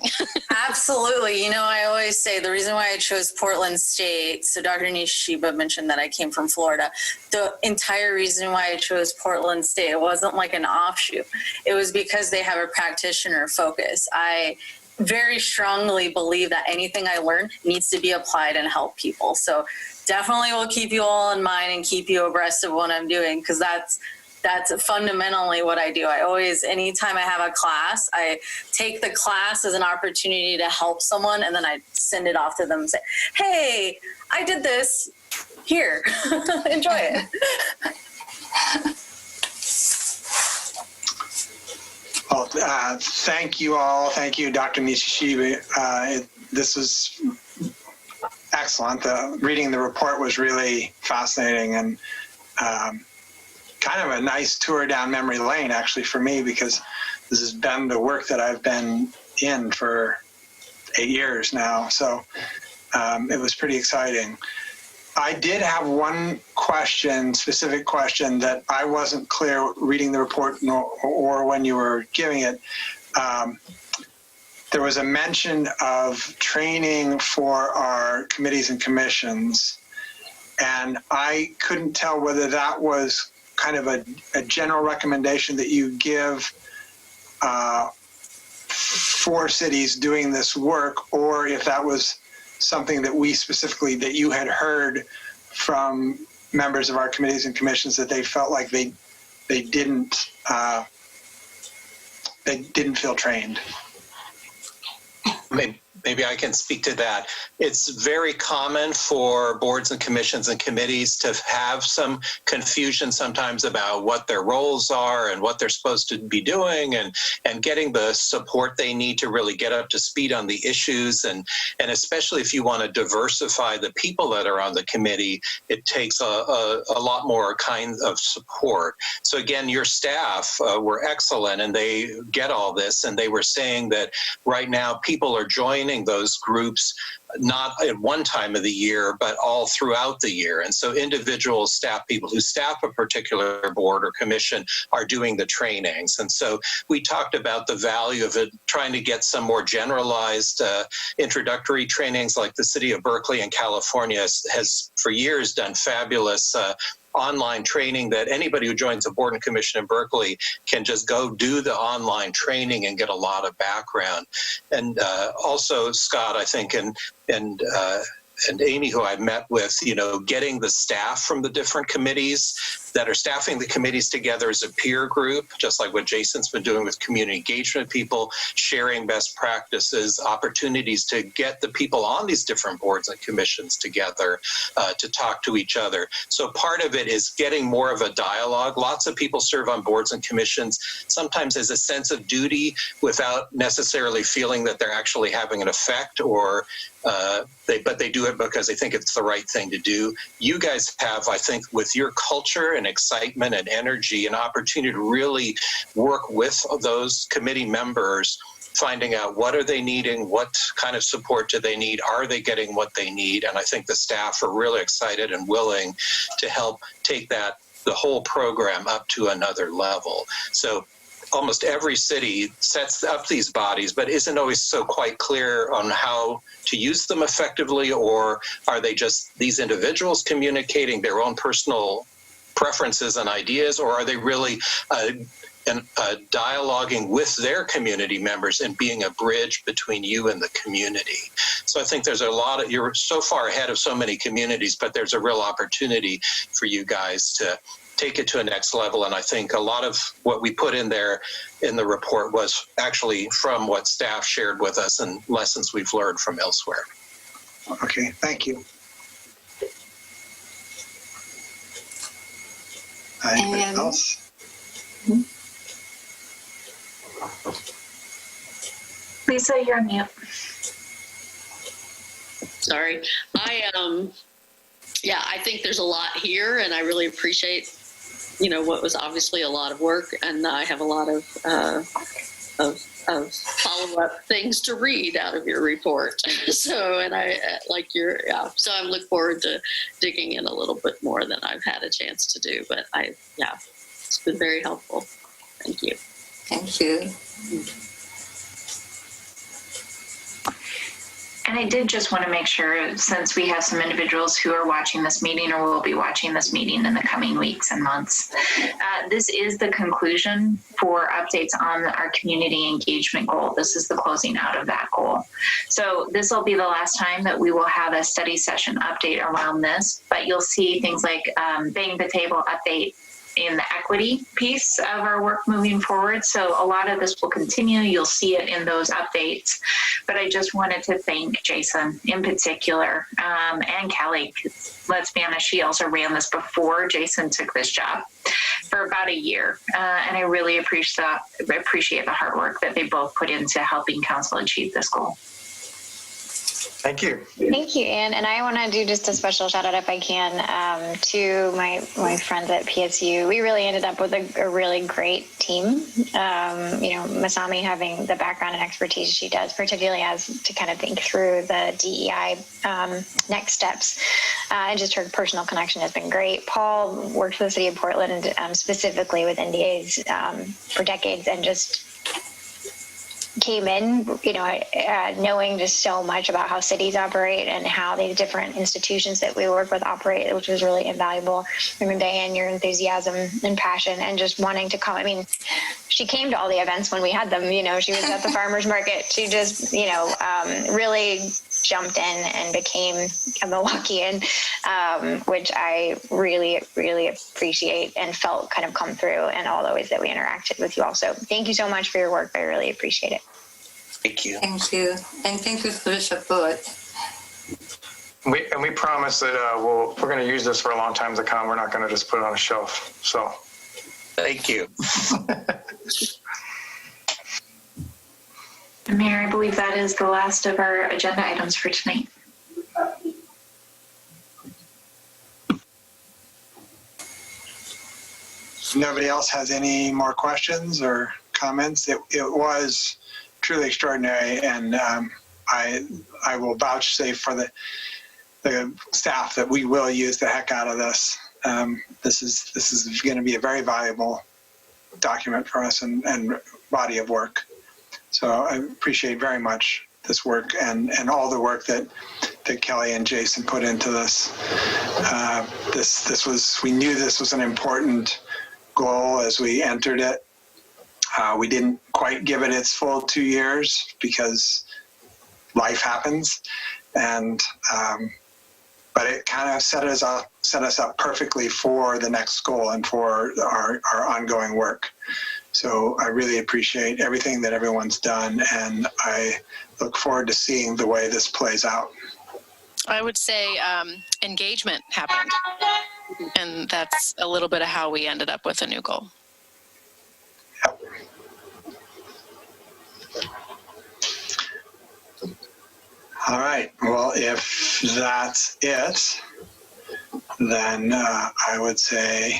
Absolutely. I always say the reason why I chose Portland State, so Dr. Nishiba mentioned that I came from Florida. The entire reason why I chose Portland State, it wasn't like an offshoot. It was because they have a practitioner focus. I very strongly believe that anything I learn needs to be applied and help people. So definitely will keep you all in mind and keep you abreast of what I'm doing, because that's fundamentally what I do. I always, anytime I have a class, I take the class as an opportunity to help someone, and then I send it off to them and say, hey, I did this. Here, enjoy it.
Well, thank you all. Thank you, Dr. Nishiba. This was excellent. Reading the report was really fascinating, and kind of a nice tour down memory lane, actually, for me, because this has been the work that I've been in for 8 years now. So it was pretty exciting. I did have one specific question that I wasn't clear reading the report or when you were giving it. There was a mention of training for our committees and commissions, and I couldn't tell whether that was kind of a general recommendation that you give for cities doing this work, or if that was something that that you had heard from members of our committees and commissions, that they felt like they didn't feel trained.
Maybe I can speak to that. It's very common for boards and commissions and committees to have some confusion sometimes about what their roles are and what they're supposed to be doing, and getting the support they need to really get up to speed on the issues. And especially if you want to diversify the people that are on the committee, it takes a lot more kinds of support. So again, your staff were excellent, and they get all this. And they were saying that right now people are joining those groups not at one time of the year, but all throughout the year. And so individual staff people who staff a particular board or commission are doing the trainings. And so we talked about the value of it, trying to get some more generalized introductory trainings, like the city of Berkeley in California has for years done fabulous online training that anybody who joins a board and commission in Berkeley can just go do the online training and get a lot of background. And also, Scott, I think, and Amy, who I've met with, getting the staff from the different committees that are staffing the committees together as a peer group, just like what Jason's been doing with community engagement people, sharing best practices, opportunities to get the people on these different boards and commissions together to talk to each other. So part of it is getting more of a dialogue. Lots of people serve on boards and commissions, sometimes as a sense of duty without necessarily feeling that they're actually having an effect, or but they do it because they think it's the right thing to do. You guys have, I think, with your culture and excitement and energy, an opportunity to really work with those committee members, finding out what are they needing, what kind of support do they need, are they getting what they need? And I think the staff are really excited and willing to help take the whole program up to another level. So almost every city sets up these bodies, but isn't always so quite clear on how to use them effectively, or are they just these individuals communicating their own personal preferences and ideas, or are they really dialoguing with their community members and being a bridge between you and the community? So I think there's you're so far ahead of so many communities, but there's a real opportunity for you guys to take it to a next level. And I think a lot of what we put in there in the report was actually from what staff shared with us and lessons we've learned from elsewhere.
Okay, thank you. Anybody else?
Lisa, you're on mute.
Sorry. I think there's a lot here, and I really appreciate, what was obviously a lot of work, and I have a lot of follow-up things to read out of your report. So I look forward to digging in a little bit more than I've had a chance to do, but it's been very helpful. Thank you.
Thank you.
And I did just want to make sure, since we have some individuals who are watching this meeting or will be watching this meeting in the coming weeks and months, this is the conclusion for updates on our community engagement goal. This is the closing out of that goal. So this will be the last time that we will have a study session update around this, but you'll see things like bang the table update in the equity piece of our work moving forward. So a lot of this will continue. You'll see it in those updates. But I just wanted to thank Jason in particular and Kelly. Let's be honest, she also ran this before Jason took this job for about a year. And I really appreciate the hard work that they both put into helping council achieve this goal.
Thank you.
Thank you, Anne. And I want to do just a special shout out, if I can, to my friends at PSU. We really ended up with a really great team. Masami having the background and expertise she does, particularly as to kind of think through the DEI next steps. And just her personal connection has been great. Paul worked for the city of Portland, specifically with NDAs for decades, and just came in, knowing just so much about how cities operate and how the different institutions that we work with operate, which was really invaluable. I remember, Diane, your enthusiasm and passion and just wanting to come. I mean, she came to all the events when we had them, she was at the farmer's market. She just, really jumped in and became a Milwaukeean, which I really, really appreciate and felt kind of come through in all the ways that we interacted with you all. So thank you so much for your work. I really appreciate it.
Thank you.
Thank you. And thank you for the support.
We promise that we're going to use this for a long time to come. We're not going to just put it on a shelf. So
thank you.
Mayor, I believe that is the last of our agenda items for tonight.
Nobody else has any more questions or comments? It was truly extraordinary, and I will vouchsafe for the staff that we will use the heck out of this. This is going to be a very valuable document for us and body of work. So I appreciate very much this work and all the work that Kelly and Jason put into this. We knew this was an important goal as we entered it. We didn't quite give it its full 2 years because life happens, but it kind of set us up perfectly for the next goal and for our ongoing work. So I really appreciate everything that everyone's done, and I look forward to seeing the way this plays out.
I would say engagement happened, and that's a little bit of how we ended up with a new goal.
Yep. All right. Well, if that's it, then I would say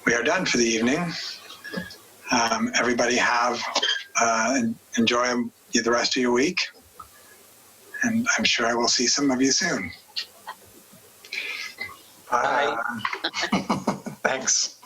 we are done for the evening. Everybody enjoy the rest of your week, and I'm sure I will see some of you soon.
Bye.
Thanks.